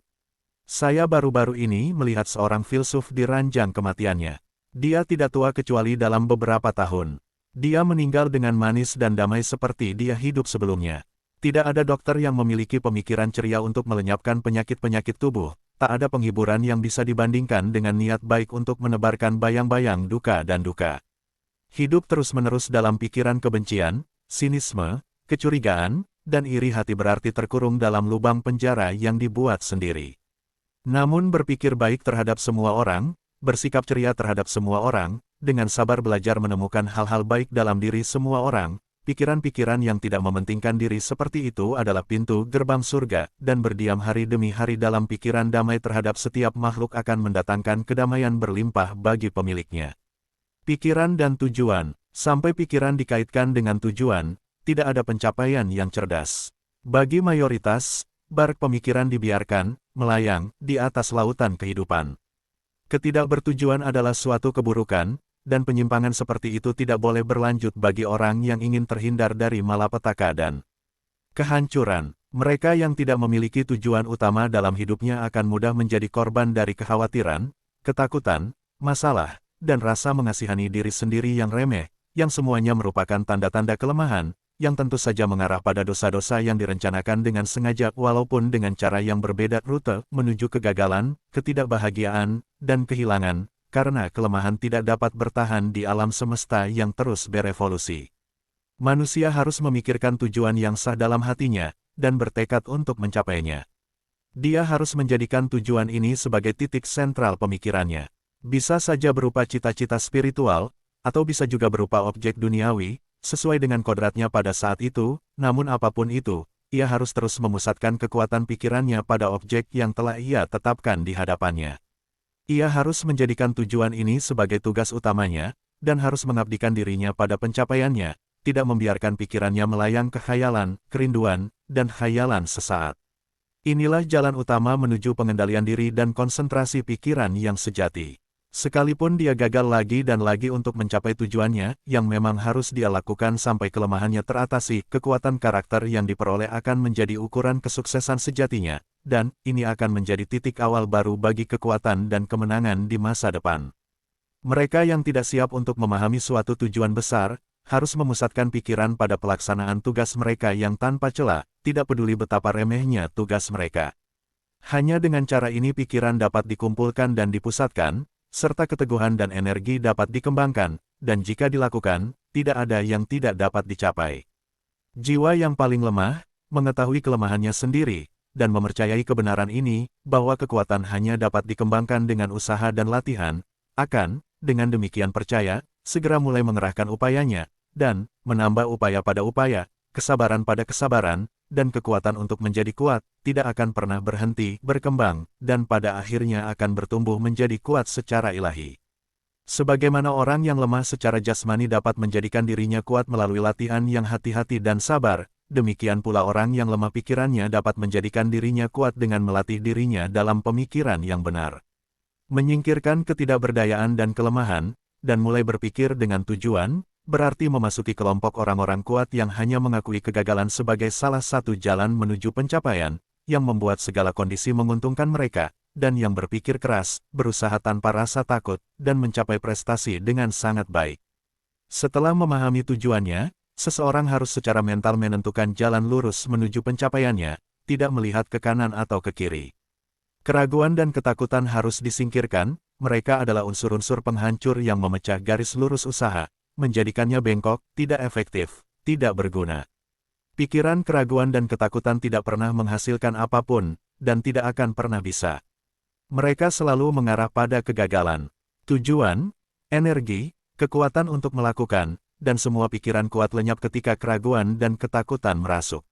Saya baru-baru ini melihat seorang filsuf di ranjang kematiannya. Dia tidak tua kecuali dalam beberapa tahun. Dia meninggal dengan manis dan damai seperti dia hidup sebelumnya. Tidak ada dokter yang memiliki pemikiran ceria untuk melenyapkan penyakit-penyakit tubuh. Tak ada penghiburan yang bisa dibandingkan dengan niat baik untuk menebarkan bayang-bayang duka dan duka. Hidup terus-menerus dalam pikiran kebencian, sinisme, kecurigaan, dan iri hati berarti terkurung dalam lubang penjara yang dibuat sendiri. Namun berpikir baik terhadap semua orang, bersikap ceria terhadap semua orang, dengan sabar belajar menemukan hal-hal baik dalam diri semua orang, pikiran-pikiran yang tidak mementingkan diri seperti itu adalah pintu gerbang surga, dan berdiam hari demi hari dalam pikiran damai terhadap setiap makhluk akan mendatangkan kedamaian berlimpah bagi pemiliknya. Pikiran dan tujuan, sampai pikiran dikaitkan dengan tujuan, tidak ada pencapaian yang cerdas. Bagi mayoritas, bark pemikiran dibiarkan melayang di atas lautan kehidupan. Ketidakbertujuan adalah suatu keburukan, dan penyimpangan seperti itu tidak boleh berlanjut bagi orang yang ingin terhindar dari malapetaka dan kehancuran. Mereka yang tidak memiliki tujuan utama dalam hidupnya akan mudah menjadi korban dari kekhawatiran, ketakutan, masalah, dan rasa mengasihani diri sendiri yang remeh, yang semuanya merupakan tanda-tanda kelemahan, yang tentu saja mengarah pada dosa-dosa yang direncanakan dengan sengaja walaupun dengan cara yang berbeda rute menuju kegagalan, ketidakbahagiaan, dan kehilangan, karena kelemahan tidak dapat bertahan di alam semesta yang terus berevolusi. Manusia harus memikirkan tujuan yang sah dalam hatinya, dan bertekad untuk mencapainya. Dia harus menjadikan tujuan ini sebagai titik sentral pemikirannya. Bisa saja berupa cita-cita spiritual, atau bisa juga berupa objek duniawi, sesuai dengan kodratnya pada saat itu, namun apapun itu, ia harus terus memusatkan kekuatan pikirannya pada objek yang telah ia tetapkan di hadapannya. Ia harus menjadikan tujuan ini sebagai tugas utamanya, dan harus mengabdikan dirinya pada pencapaiannya, tidak membiarkan pikirannya melayang ke khayalan, kerinduan, dan khayalan sesaat. Inilah jalan utama menuju pengendalian diri dan konsentrasi pikiran yang sejati. Sekalipun dia gagal lagi dan lagi untuk mencapai tujuannya, yang memang harus dia lakukan sampai kelemahannya teratasi, kekuatan karakter yang diperoleh akan menjadi ukuran kesuksesan sejatinya, dan ini akan menjadi titik awal baru bagi kekuatan dan kemenangan di masa depan. Mereka yang tidak siap untuk memahami suatu tujuan besar, harus memusatkan pikiran pada pelaksanaan tugas mereka yang tanpa celah, tidak peduli betapa remehnya tugas mereka. Hanya dengan cara ini pikiran dapat dikumpulkan dan dipusatkan, serta keteguhan dan energi dapat dikembangkan, dan jika dilakukan, tidak ada yang tidak dapat dicapai. Jiwa yang paling lemah, mengetahui kelemahannya sendiri, dan mempercayai kebenaran ini, bahwa kekuatan hanya dapat dikembangkan dengan usaha dan latihan, akan, dengan demikian percaya, segera mulai mengerahkan upayanya, dan menambah upaya pada upaya, kesabaran pada kesabaran, dan kekuatan untuk menjadi kuat, tidak akan pernah berhenti berkembang, dan pada akhirnya akan bertumbuh menjadi kuat secara ilahi. Sebagaimana orang yang lemah secara jasmani dapat menjadikan dirinya kuat melalui latihan yang hati-hati dan sabar, demikian pula orang yang lemah pikirannya dapat menjadikan dirinya kuat dengan melatih dirinya dalam pemikiran yang benar. Menyingkirkan ketidakberdayaan dan kelemahan, dan mulai berpikir dengan tujuan, berarti memasuki kelompok orang-orang kuat yang hanya mengakui kegagalan sebagai salah satu jalan menuju pencapaian, yang membuat segala kondisi menguntungkan mereka, dan yang berpikir keras, berusaha tanpa rasa takut, dan mencapai prestasi dengan sangat baik. Setelah memahami tujuannya, seseorang harus secara mental menentukan jalan lurus menuju pencapaiannya, tidak melihat ke kanan atau ke kiri. Keraguan dan ketakutan harus disingkirkan, mereka adalah unsur-unsur penghancur yang memecah garis lurus usaha, menjadikannya bengkok, tidak efektif, tidak berguna. Pikiran keraguan dan ketakutan tidak pernah menghasilkan apapun, dan tidak akan pernah bisa. Mereka selalu mengarah pada kegagalan. Tujuan, energi, kekuatan untuk melakukan, dan semua pikiran kuat lenyap ketika keraguan dan ketakutan merasuk.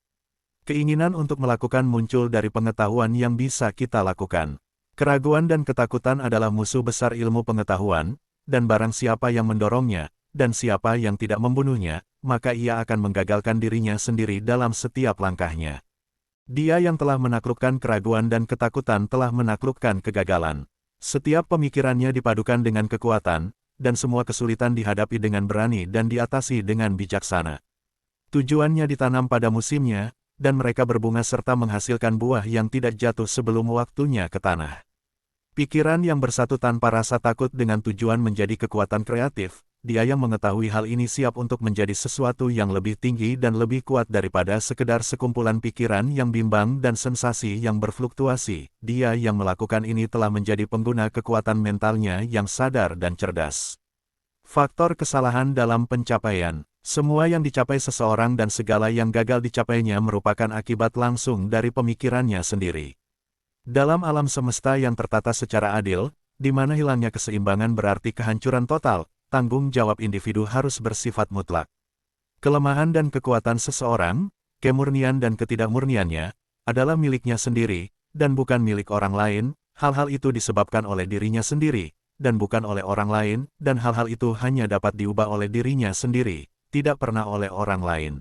Keinginan untuk melakukan muncul dari pengetahuan yang bisa kita lakukan. Keraguan dan ketakutan adalah musuh besar ilmu pengetahuan, dan barang siapa yang mendorongnya, dan siapa yang tidak membunuhnya, maka ia akan menggagalkan dirinya sendiri dalam setiap langkahnya. Dia yang telah menaklukkan keraguan dan ketakutan telah menaklukkan kegagalan. Setiap pemikirannya dipadukan dengan kekuatan, dan semua kesulitan dihadapi dengan berani dan diatasi dengan bijaksana. Tujuannya ditanam pada musimnya, dan mereka berbunga serta menghasilkan buah yang tidak jatuh sebelum waktunya ke tanah. Pikiran yang bersatu tanpa rasa takut dengan tujuan menjadi kekuatan kreatif. Dia yang mengetahui hal ini siap untuk menjadi sesuatu yang lebih tinggi dan lebih kuat daripada sekedar sekumpulan pikiran yang bimbang dan sensasi yang berfluktuasi. Dia yang melakukan ini telah menjadi pengguna kekuatan mentalnya yang sadar dan cerdas. Faktor kesalahan dalam pencapaian. Semua yang dicapai seseorang dan segala yang gagal dicapainya merupakan akibat langsung dari pemikirannya sendiri. Dalam alam semesta yang tertata secara adil, di mana hilangnya keseimbangan berarti kehancuran total, tanggung jawab individu harus bersifat mutlak. Kelemahan dan kekuatan seseorang, kemurnian dan ketidakmurniannya, adalah miliknya sendiri, dan bukan milik orang lain. Hal-hal itu disebabkan oleh dirinya sendiri, dan bukan oleh orang lain, dan hal-hal itu hanya dapat diubah oleh dirinya sendiri, tidak pernah oleh orang lain.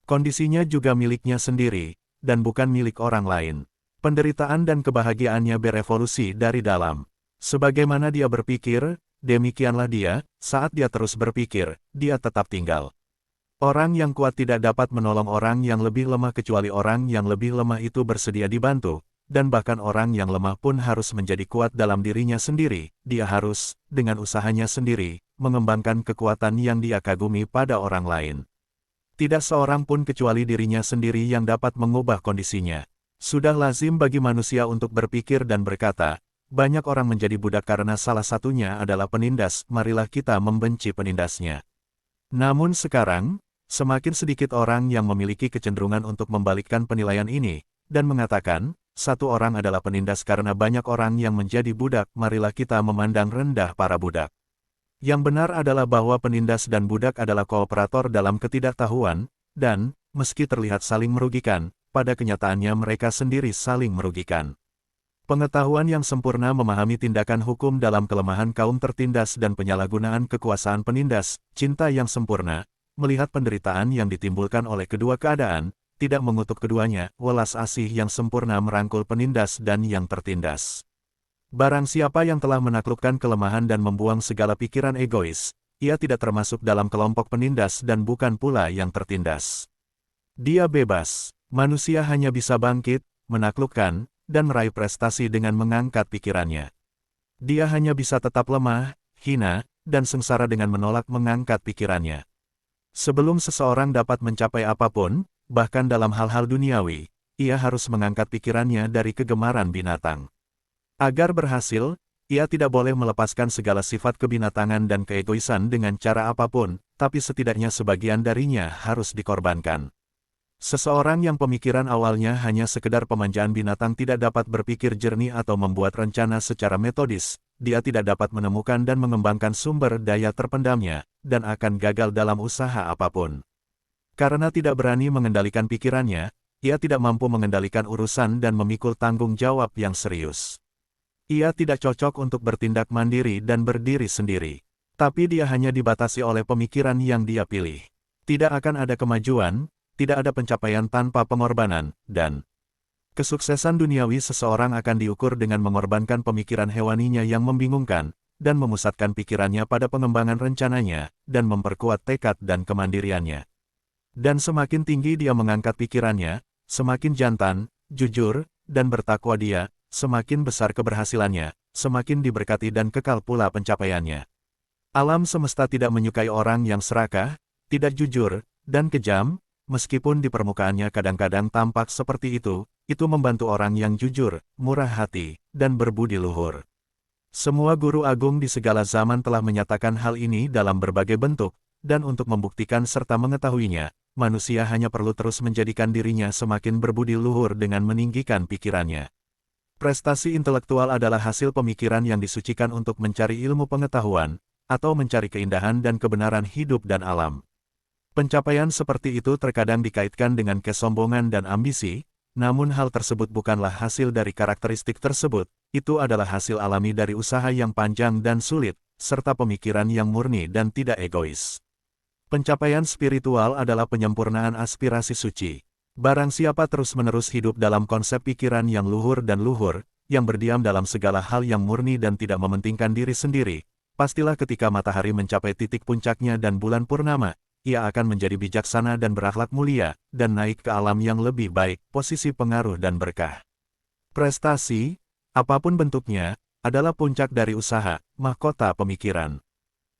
Kondisinya juga miliknya sendiri, dan bukan milik orang lain. Penderitaan dan kebahagiaannya berevolusi dari dalam. Sebagaimana dia berpikir, demikianlah dia. Saat dia terus berpikir, dia tetap tinggal. Orang yang kuat tidak dapat menolong orang yang lebih lemah kecuali orang yang lebih lemah itu bersedia dibantu, dan bahkan orang yang lemah pun harus menjadi kuat dalam dirinya sendiri. Dia harus, dengan usahanya sendiri, mengembangkan kekuatan yang dia kagumi pada orang lain. Tidak seorang pun kecuali dirinya sendiri yang dapat mengubah kondisinya. Sudah lazim bagi manusia untuk berpikir dan berkata, banyak orang menjadi budak karena salah satunya adalah penindas, marilah kita membenci penindasnya. Namun sekarang, semakin sedikit orang yang memiliki kecenderungan untuk membalikkan penilaian ini, dan mengatakan, satu orang adalah penindas karena banyak orang yang menjadi budak, marilah kita memandang rendah para budak. Yang benar adalah bahwa penindas dan budak adalah kooperator dalam ketidaktahuan, dan, meski terlihat saling merugikan, pada kenyataannya mereka sendiri saling merugikan. Pengetahuan yang sempurna memahami tindakan hukum dalam kelemahan kaum tertindas dan penyalahgunaan kekuasaan penindas, cinta yang sempurna, melihat penderitaan yang ditimbulkan oleh kedua keadaan, tidak mengutuk keduanya, welas asih yang sempurna merangkul penindas dan yang tertindas. Barang siapa yang telah menaklukkan kelemahan dan membuang segala pikiran egois, ia tidak termasuk dalam kelompok penindas dan bukan pula yang tertindas. Dia bebas. Manusia hanya bisa bangkit, menaklukkan, dan meraih prestasi dengan mengangkat pikirannya. Dia hanya bisa tetap lemah, hina, dan sengsara dengan menolak mengangkat pikirannya. Sebelum seseorang dapat mencapai apapun, bahkan dalam hal-hal duniawi, ia harus mengangkat pikirannya dari kegemaran binatang. Agar berhasil, ia tidak boleh melepaskan segala sifat kebinatangan dan keegoisan dengan cara apapun, tapi setidaknya sebagian darinya harus dikorbankan. Seseorang yang pemikiran awalnya hanya sekedar pemanjaan binatang tidak dapat berpikir jernih atau membuat rencana secara metodis, dia tidak dapat menemukan dan mengembangkan sumber daya terpendamnya, dan akan gagal dalam usaha apapun. Karena tidak berani mengendalikan pikirannya, ia tidak mampu mengendalikan urusan dan memikul tanggung jawab yang serius. Ia tidak cocok untuk bertindak mandiri dan berdiri sendiri. Tapi dia hanya dibatasi oleh pemikiran yang dia pilih. Tidak akan ada kemajuan, tidak ada pencapaian tanpa pengorbanan, dan kesuksesan duniawi seseorang akan diukur dengan mengorbankan pemikiran hewaninya yang membingungkan, dan memusatkan pikirannya pada pengembangan rencananya, dan memperkuat tekad dan kemandiriannya. Dan semakin tinggi dia mengangkat pikirannya, semakin jantan, jujur, dan bertakwa dia, semakin besar keberhasilannya, semakin diberkati dan kekal pula pencapaiannya. Alam semesta tidak menyukai orang yang serakah, tidak jujur, dan kejam, meskipun di permukaannya kadang-kadang tampak seperti itu membantu orang yang jujur, murah hati, dan berbudi luhur. Semua guru agung di segala zaman telah menyatakan hal ini dalam berbagai bentuk, dan untuk membuktikan serta mengetahuinya, manusia hanya perlu terus menjadikan dirinya semakin berbudi luhur dengan meninggikan pikirannya. Prestasi intelektual adalah hasil pemikiran yang disucikan untuk mencari ilmu pengetahuan, atau mencari keindahan dan kebenaran hidup dan alam. Pencapaian seperti itu terkadang dikaitkan dengan kesombongan dan ambisi, namun hal tersebut bukanlah hasil dari karakteristik tersebut, itu adalah hasil alami dari usaha yang panjang dan sulit, serta pemikiran yang murni dan tidak egois. Pencapaian spiritual adalah penyempurnaan aspirasi suci. Barang siapa terus-menerus hidup dalam konsep pikiran yang luhur dan luhur, yang berdiam dalam segala hal yang murni dan tidak mementingkan diri sendiri, pastilah ketika matahari mencapai titik puncaknya dan bulan purnama, ia akan menjadi bijaksana dan berakhlak mulia, dan naik ke alam yang lebih baik, posisi pengaruh dan berkah. Prestasi, apapun bentuknya, adalah puncak dari usaha, mahkota pemikiran.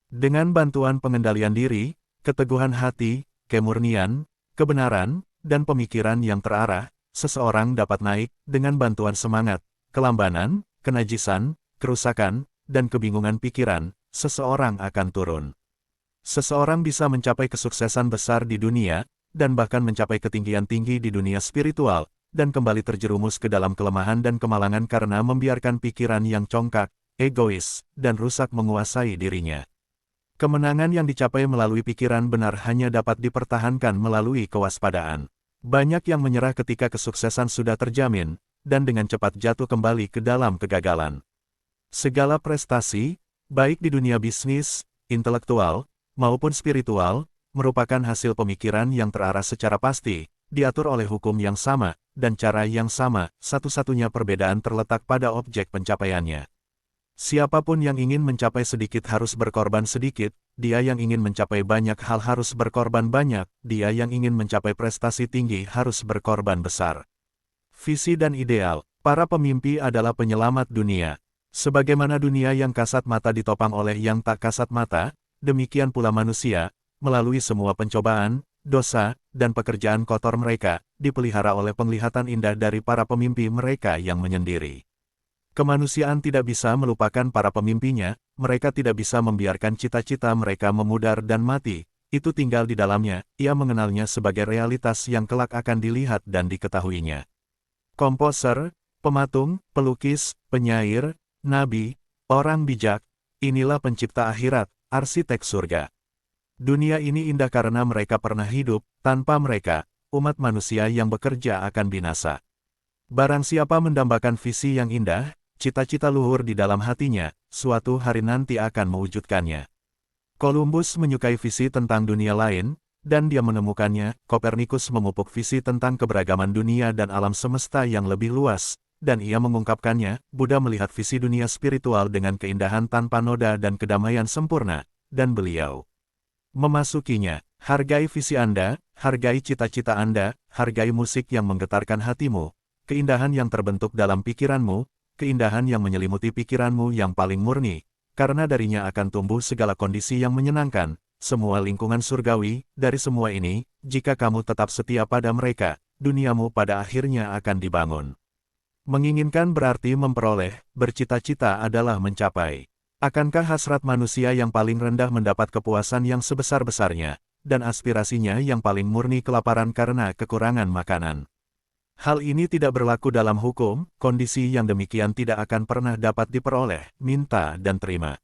Dengan bantuan pengendalian diri, keteguhan hati, kemurnian, kebenaran, dan pemikiran yang terarah, seseorang dapat naik dengan bantuan semangat, kelambanan, kenajisan, kerusakan, dan kebingungan pikiran, seseorang akan turun. Seseorang bisa mencapai kesuksesan besar di dunia, dan bahkan mencapai ketinggian tinggi di dunia spiritual, dan kembali terjerumus ke dalam kelemahan dan kemalangan karena membiarkan pikiran yang congkak, egois, dan rusak menguasai dirinya. Kemenangan yang dicapai melalui pikiran benar hanya dapat dipertahankan melalui kewaspadaan. Banyak yang menyerah ketika kesuksesan sudah terjamin, dan dengan cepat jatuh kembali ke dalam kegagalan. Segala prestasi, baik di dunia bisnis, intelektual, maupun spiritual, merupakan hasil pemikiran yang terarah secara pasti, diatur oleh hukum yang sama, dan cara yang sama, satu-satunya perbedaan terletak pada objek pencapaiannya. Siapapun yang ingin mencapai sedikit harus berkorban sedikit, dia yang ingin mencapai banyak hal harus berkorban banyak, dia yang ingin mencapai prestasi tinggi harus berkorban besar. Visi dan ideal, para pemimpi adalah penyelamat dunia. Sebagaimana dunia yang kasat mata ditopang oleh yang tak kasat mata, demikian pula manusia, melalui semua pencobaan, dosa, dan pekerjaan kotor mereka, dipelihara oleh penglihatan indah dari para pemimpi mereka yang menyendiri. Kemanusiaan tidak bisa melupakan para pemimpinya, mereka tidak bisa membiarkan cita-cita mereka memudar dan mati, itu tinggal di dalamnya, ia mengenalnya sebagai realitas yang kelak akan dilihat dan diketahuinya. Komposer, Pematung, pelukis, penyair, nabi, orang bijak, inilah pencipta akhirat, arsitek surga. Dunia ini indah karena mereka pernah hidup, tanpa mereka, umat manusia yang bekerja akan binasa. Barang siapa mendambakan visi yang indah, cita-cita luhur di dalam hatinya, suatu hari nanti akan mewujudkannya. Columbus menyukai visi tentang dunia lain, dan dia menemukannya. Kopernikus memupuk visi tentang keberagaman dunia dan alam semesta yang lebih luas, dan ia mengungkapkannya. Buddha melihat visi dunia spiritual dengan keindahan tanpa noda dan kedamaian sempurna, dan beliau memasukinya. Hargai visi Anda, hargai cita-cita Anda, hargai musik yang menggetarkan hatimu, keindahan yang terbentuk dalam pikiranmu, keindahan yang menyelimuti pikiranmu yang paling murni, karena darinya akan tumbuh segala kondisi yang menyenangkan, semua lingkungan surgawi. Dari semua ini, jika kamu tetap setia pada mereka, duniamu pada akhirnya akan dibangun. Menginginkan berarti memperoleh, bercita-cita adalah mencapai. Akankah hasrat manusia yang paling rendah mendapat kepuasan yang sebesar-besarnya, dan aspirasinya yang paling murni kelaparan karena kekurangan makanan? Hal ini tidak berlaku dalam hukum. Kondisi yang demikian tidak akan pernah dapat diperoleh, minta dan terima.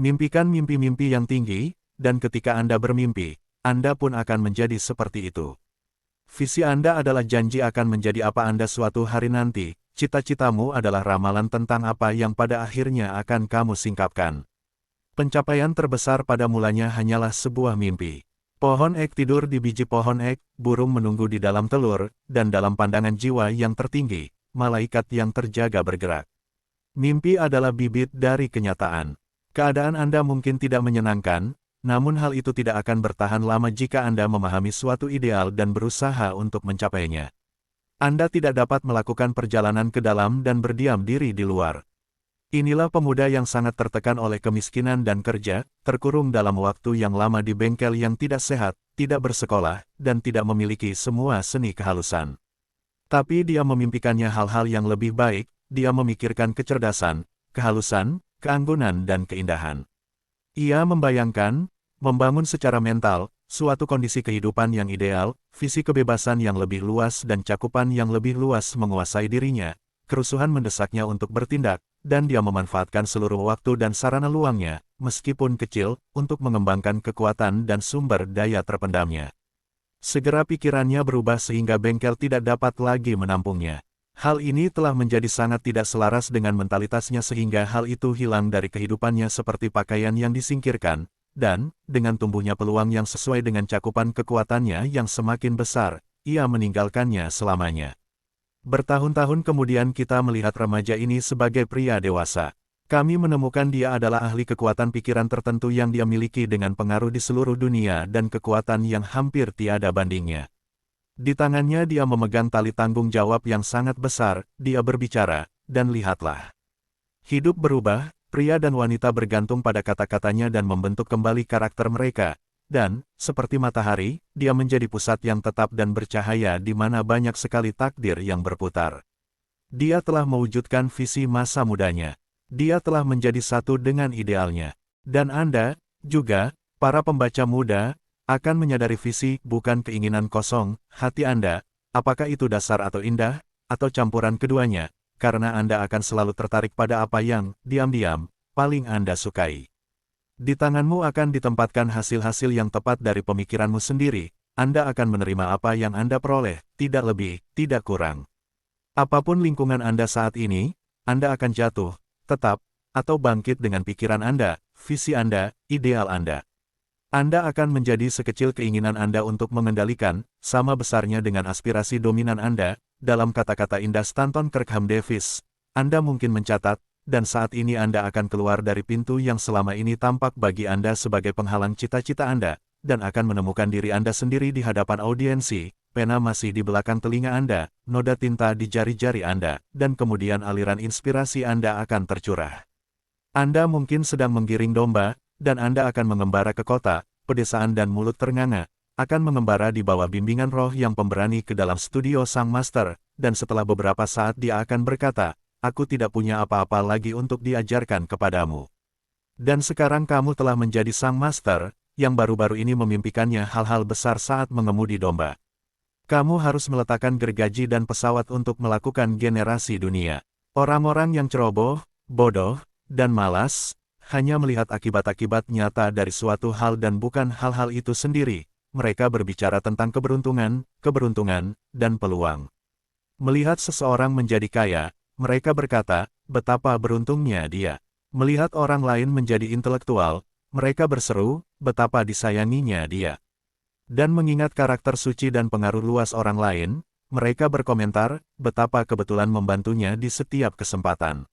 Mimpikan mimpi-mimpi yang tinggi, dan ketika Anda bermimpi, Anda pun akan menjadi seperti itu. Visi Anda adalah janji akan menjadi apa Anda suatu hari nanti. Cita-citamu adalah ramalan tentang apa yang pada akhirnya akan kamu singkapkan. Pencapaian terbesar pada mulanya hanyalah sebuah mimpi. Pohon ek tidur di biji pohon ek, burung menunggu di dalam telur, dan dalam pandangan jiwa yang tertinggi, malaikat yang terjaga bergerak. Mimpi adalah bibit dari kenyataan. Keadaan Anda mungkin tidak menyenangkan, namun hal itu tidak akan bertahan lama jika Anda memahami suatu ideal dan berusaha untuk mencapainya. Anda tidak dapat melakukan perjalanan ke dalam dan berdiam diri di luar. Inilah pemuda yang sangat tertekan oleh kemiskinan dan kerja, terkurung dalam waktu yang lama di bengkel yang tidak sehat, tidak bersekolah, dan tidak memiliki semua seni kehalusan. Tapi dia memimpikannya hal-hal yang lebih baik, dia memikirkan kecerdasan, kehalusan, keanggunan dan keindahan. Ia membayangkan, membangun secara mental, suatu kondisi kehidupan yang ideal, visi kebebasan yang lebih luas dan cakupan yang lebih luas menguasai dirinya, kerusuhan mendesaknya untuk bertindak, dan dia memanfaatkan seluruh waktu dan sarana luangnya, meskipun kecil, untuk mengembangkan kekuatan dan sumber daya terpendamnya. Segera pikirannya berubah sehingga bengkel tidak dapat lagi menampungnya. Hal ini telah menjadi sangat tidak selaras dengan mentalitasnya sehingga hal itu hilang dari kehidupannya seperti pakaian yang disingkirkan, dan, dengan tumbuhnya peluang yang sesuai dengan cakupan kekuatannya yang semakin besar, ia meninggalkannya selamanya. Bertahun-tahun kemudian kita melihat remaja ini sebagai pria dewasa. Kami menemukan dia adalah ahli kekuatan pikiran tertentu yang dia miliki dengan pengaruh di seluruh dunia dan kekuatan yang hampir tiada bandingnya. Di tangannya dia memegang tali tanggung jawab yang sangat besar, dia berbicara, dan lihatlah. Hidup berubah. Pria dan wanita bergantung pada kata-katanya dan membentuk kembali karakter mereka, dan, seperti matahari, dia menjadi pusat yang tetap dan bercahaya di mana banyak sekali takdir yang berputar. Dia telah mewujudkan visi masa mudanya. Dia telah menjadi satu dengan idealnya. Dan Anda, juga, para pembaca muda, akan menyadari visi bukan keinginan kosong, hati Anda, apakah itu dasar atau indah, atau campuran keduanya, karena Anda akan selalu tertarik pada apa yang, diam-diam, paling Anda sukai. Di tanganmu akan ditempatkan hasil-hasil yang tepat dari pemikiranmu sendiri, Anda akan menerima apa yang Anda peroleh, tidak lebih, tidak kurang. Apapun lingkungan Anda saat ini, Anda akan jatuh, tetap, atau bangkit dengan pikiran Anda, visi Anda, ideal Anda. Anda akan menjadi sekecil keinginan Anda untuk mengendalikan, sama besarnya dengan aspirasi dominan Anda. Dalam kata-kata indah Stanton Kirkham Davis, Anda mungkin mencatat, dan saat ini Anda akan keluar dari pintu yang selama ini tampak bagi Anda sebagai penghalang cita-cita Anda, dan akan menemukan diri Anda sendiri di hadapan audiensi, pena masih di belakang telinga Anda, noda tinta di jari-jari Anda, dan kemudian aliran inspirasi Anda akan tercurah. Anda mungkin sedang menggiring domba, dan Anda akan mengembara ke kota, pedesaan dan mulut ternganga, akan mengembara di bawah bimbingan roh yang pemberani ke dalam studio sang master, dan setelah beberapa saat dia akan berkata, aku tidak punya apa-apa lagi untuk diajarkan kepadamu. Dan sekarang kamu telah menjadi sang master, yang baru-baru ini memimpikannya hal-hal besar saat mengemudi domba. Kamu harus meletakkan gergaji dan pesawat untuk melakukan generasi dunia. Orang-orang yang ceroboh, bodoh, dan malas, hanya melihat akibat-akibat nyata dari suatu hal dan bukan hal-hal itu sendiri. Mereka berbicara tentang keberuntungan, dan peluang. Melihat seseorang menjadi kaya, mereka berkata, betapa beruntungnya dia. Melihat orang lain menjadi intelektual, mereka berseru, betapa disayanginya dia. Dan mengingat karakter suci dan pengaruh luas orang lain, mereka berkomentar, betapa kebetulan membantunya di setiap kesempatan.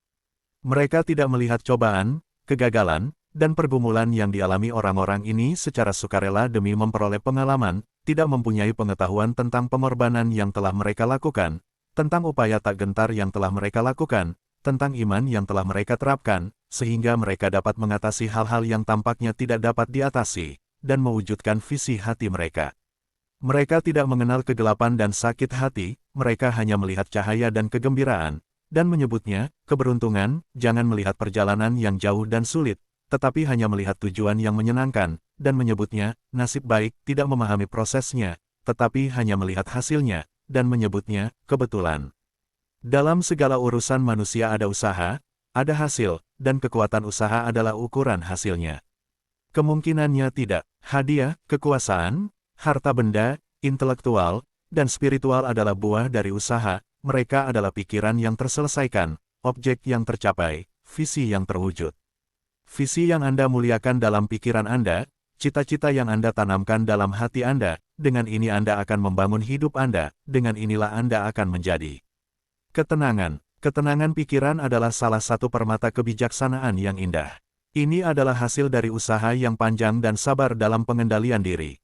Mereka tidak melihat cobaan, kegagalan, dan pergumulan yang dialami orang-orang ini secara sukarela demi memperoleh pengalaman, tidak mempunyai pengetahuan tentang pengorbanan yang telah mereka lakukan, tentang upaya tak gentar yang telah mereka lakukan, tentang iman yang telah mereka terapkan, sehingga mereka dapat mengatasi hal-hal yang tampaknya tidak dapat diatasi, dan mewujudkan visi hati mereka. Mereka tidak mengenal kegelapan dan sakit hati, mereka hanya melihat cahaya dan kegembiraan, dan menyebutnya, keberuntungan. Jangan melihat perjalanan yang jauh dan sulit, tetapi hanya melihat tujuan yang menyenangkan, dan menyebutnya, nasib baik. Tidak memahami prosesnya, tetapi hanya melihat hasilnya, dan menyebutnya, kebetulan. Dalam segala urusan manusia ada usaha, ada hasil, dan kekuatan usaha adalah ukuran hasilnya. Kemungkinannya tidak, hadiah, kekuasaan, harta benda, intelektual, dan spiritual adalah buah dari usaha. Mereka adalah pikiran yang terselesaikan, objek yang tercapai, visi yang terwujud. Visi yang Anda muliakan dalam pikiran Anda, cita-cita yang Anda tanamkan dalam hati Anda, dengan ini Anda akan membangun hidup Anda, dengan inilah Anda akan menjadi. Ketenangan. Ketenangan pikiran adalah salah satu permata kebijaksanaan yang indah. Ini adalah hasil dari usaha yang panjang dan sabar dalam pengendalian diri.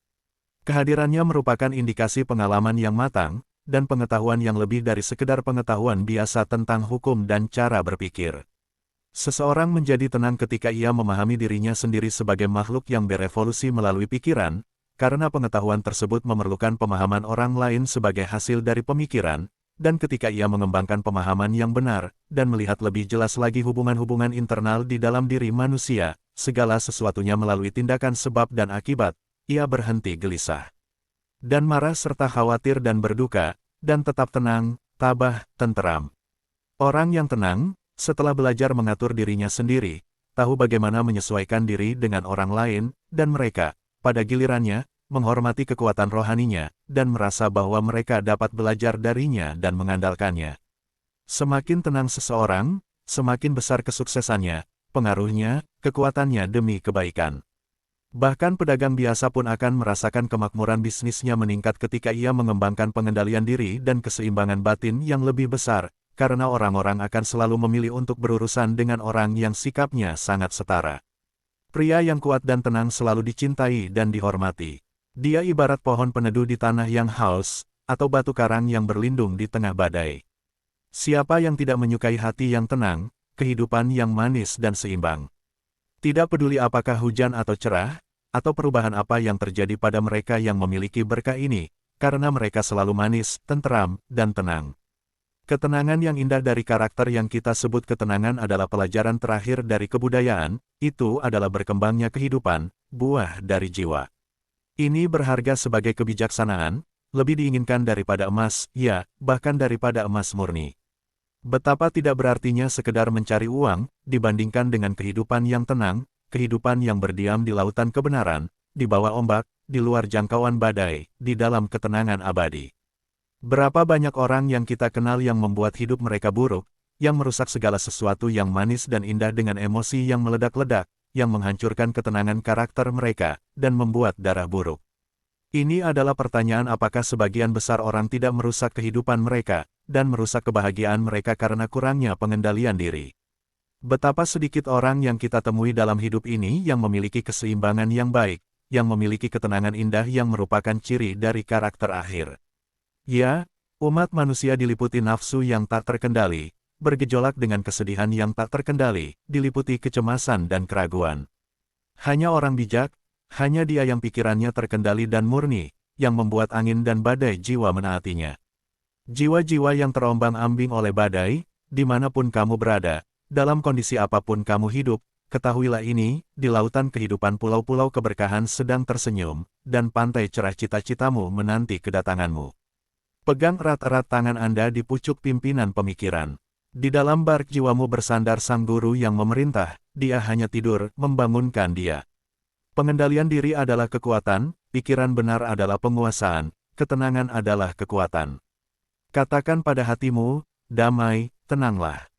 Kehadirannya merupakan indikasi pengalaman yang matang, dan pengetahuan yang lebih dari sekedar pengetahuan biasa tentang hukum dan cara berpikir. Seseorang menjadi tenang ketika ia memahami dirinya sendiri sebagai makhluk yang berevolusi melalui pikiran, karena pengetahuan tersebut memerlukan pemahaman orang lain sebagai hasil dari pemikiran, dan ketika ia mengembangkan pemahaman yang benar, dan melihat lebih jelas lagi hubungan-hubungan internal di dalam diri manusia, segala sesuatunya melalui tindakan sebab dan akibat, ia berhenti gelisah dan marah serta khawatir dan berduka, dan tetap tenang, tabah, tenteram. Orang yang tenang, setelah belajar mengatur dirinya sendiri, tahu bagaimana menyesuaikan diri dengan orang lain, dan mereka, pada gilirannya, menghormati kekuatan rohaninya, dan merasa bahwa mereka dapat belajar darinya dan mengandalkannya. Semakin tenang seseorang, semakin besar kesuksesannya, pengaruhnya, kekuatannya demi kebaikan. Bahkan pedagang biasa pun akan merasakan kemakmuran bisnisnya meningkat ketika ia mengembangkan pengendalian diri dan keseimbangan batin yang lebih besar, karena orang-orang akan selalu memilih untuk berurusan dengan orang yang sikapnya sangat setara. Pria yang kuat dan tenang selalu dicintai dan dihormati. Dia ibarat pohon peneduh di tanah yang haus, atau batu karang yang berlindung di tengah badai. Siapa yang tidak menyukai hati yang tenang, kehidupan yang manis dan seimbang? Tidak peduli apakah hujan atau cerah, atau perubahan apa yang terjadi pada mereka yang memiliki berkah ini, karena mereka selalu manis, tenteram, dan tenang. Ketenangan yang indah dari karakter yang kita sebut ketenangan adalah pelajaran terakhir dari kebudayaan, itu adalah berkembangnya kehidupan, buah dari jiwa. Ini berharga sebagai kebijaksanaan, lebih diinginkan daripada emas, ya, bahkan daripada emas murni. Betapa tidak berartinya sekedar mencari uang, dibandingkan dengan kehidupan yang tenang, kehidupan yang berdiam di lautan kebenaran, di bawah ombak, di luar jangkauan badai, di dalam ketenangan abadi. Berapa banyak orang yang kita kenal yang membuat hidup mereka buruk, yang merusak segala sesuatu yang manis dan indah dengan emosi yang meledak-ledak, yang menghancurkan ketenangan karakter mereka, dan membuat darah buruk. Ini adalah pertanyaan apakah sebagian besar orang tidak merusak kehidupan mereka, dan merusak kebahagiaan mereka karena kurangnya pengendalian diri. Betapa sedikit orang yang kita temui dalam hidup ini yang memiliki keseimbangan yang baik, yang memiliki ketenangan indah yang merupakan ciri dari karakter akhir. Ya, umat manusia diliputi nafsu yang tak terkendali, bergejolak dengan kesedihan yang tak terkendali, diliputi kecemasan dan keraguan. Hanya orang bijak, hanya dia yang pikirannya terkendali dan murni, yang membuat angin dan badai jiwa menaatinya. Jiwa-jiwa yang terombang-ambing oleh badai, dimanapun kamu berada, dalam kondisi apapun kamu hidup, ketahuilah ini, di lautan kehidupan pulau-pulau keberkahan sedang tersenyum, dan pantai cerah cita-citamu menanti kedatanganmu. Pegang erat-erat tangan Anda di pucuk pimpinan pemikiran. Di dalam bark jiwamu bersandar sang guru yang memerintah, dia hanya tidur, membangunkan dia. Pengendalian diri adalah kekuatan, pikiran benar adalah penguasaan, ketenangan adalah kekuatan. Katakan pada hatimu, damai, tenanglah.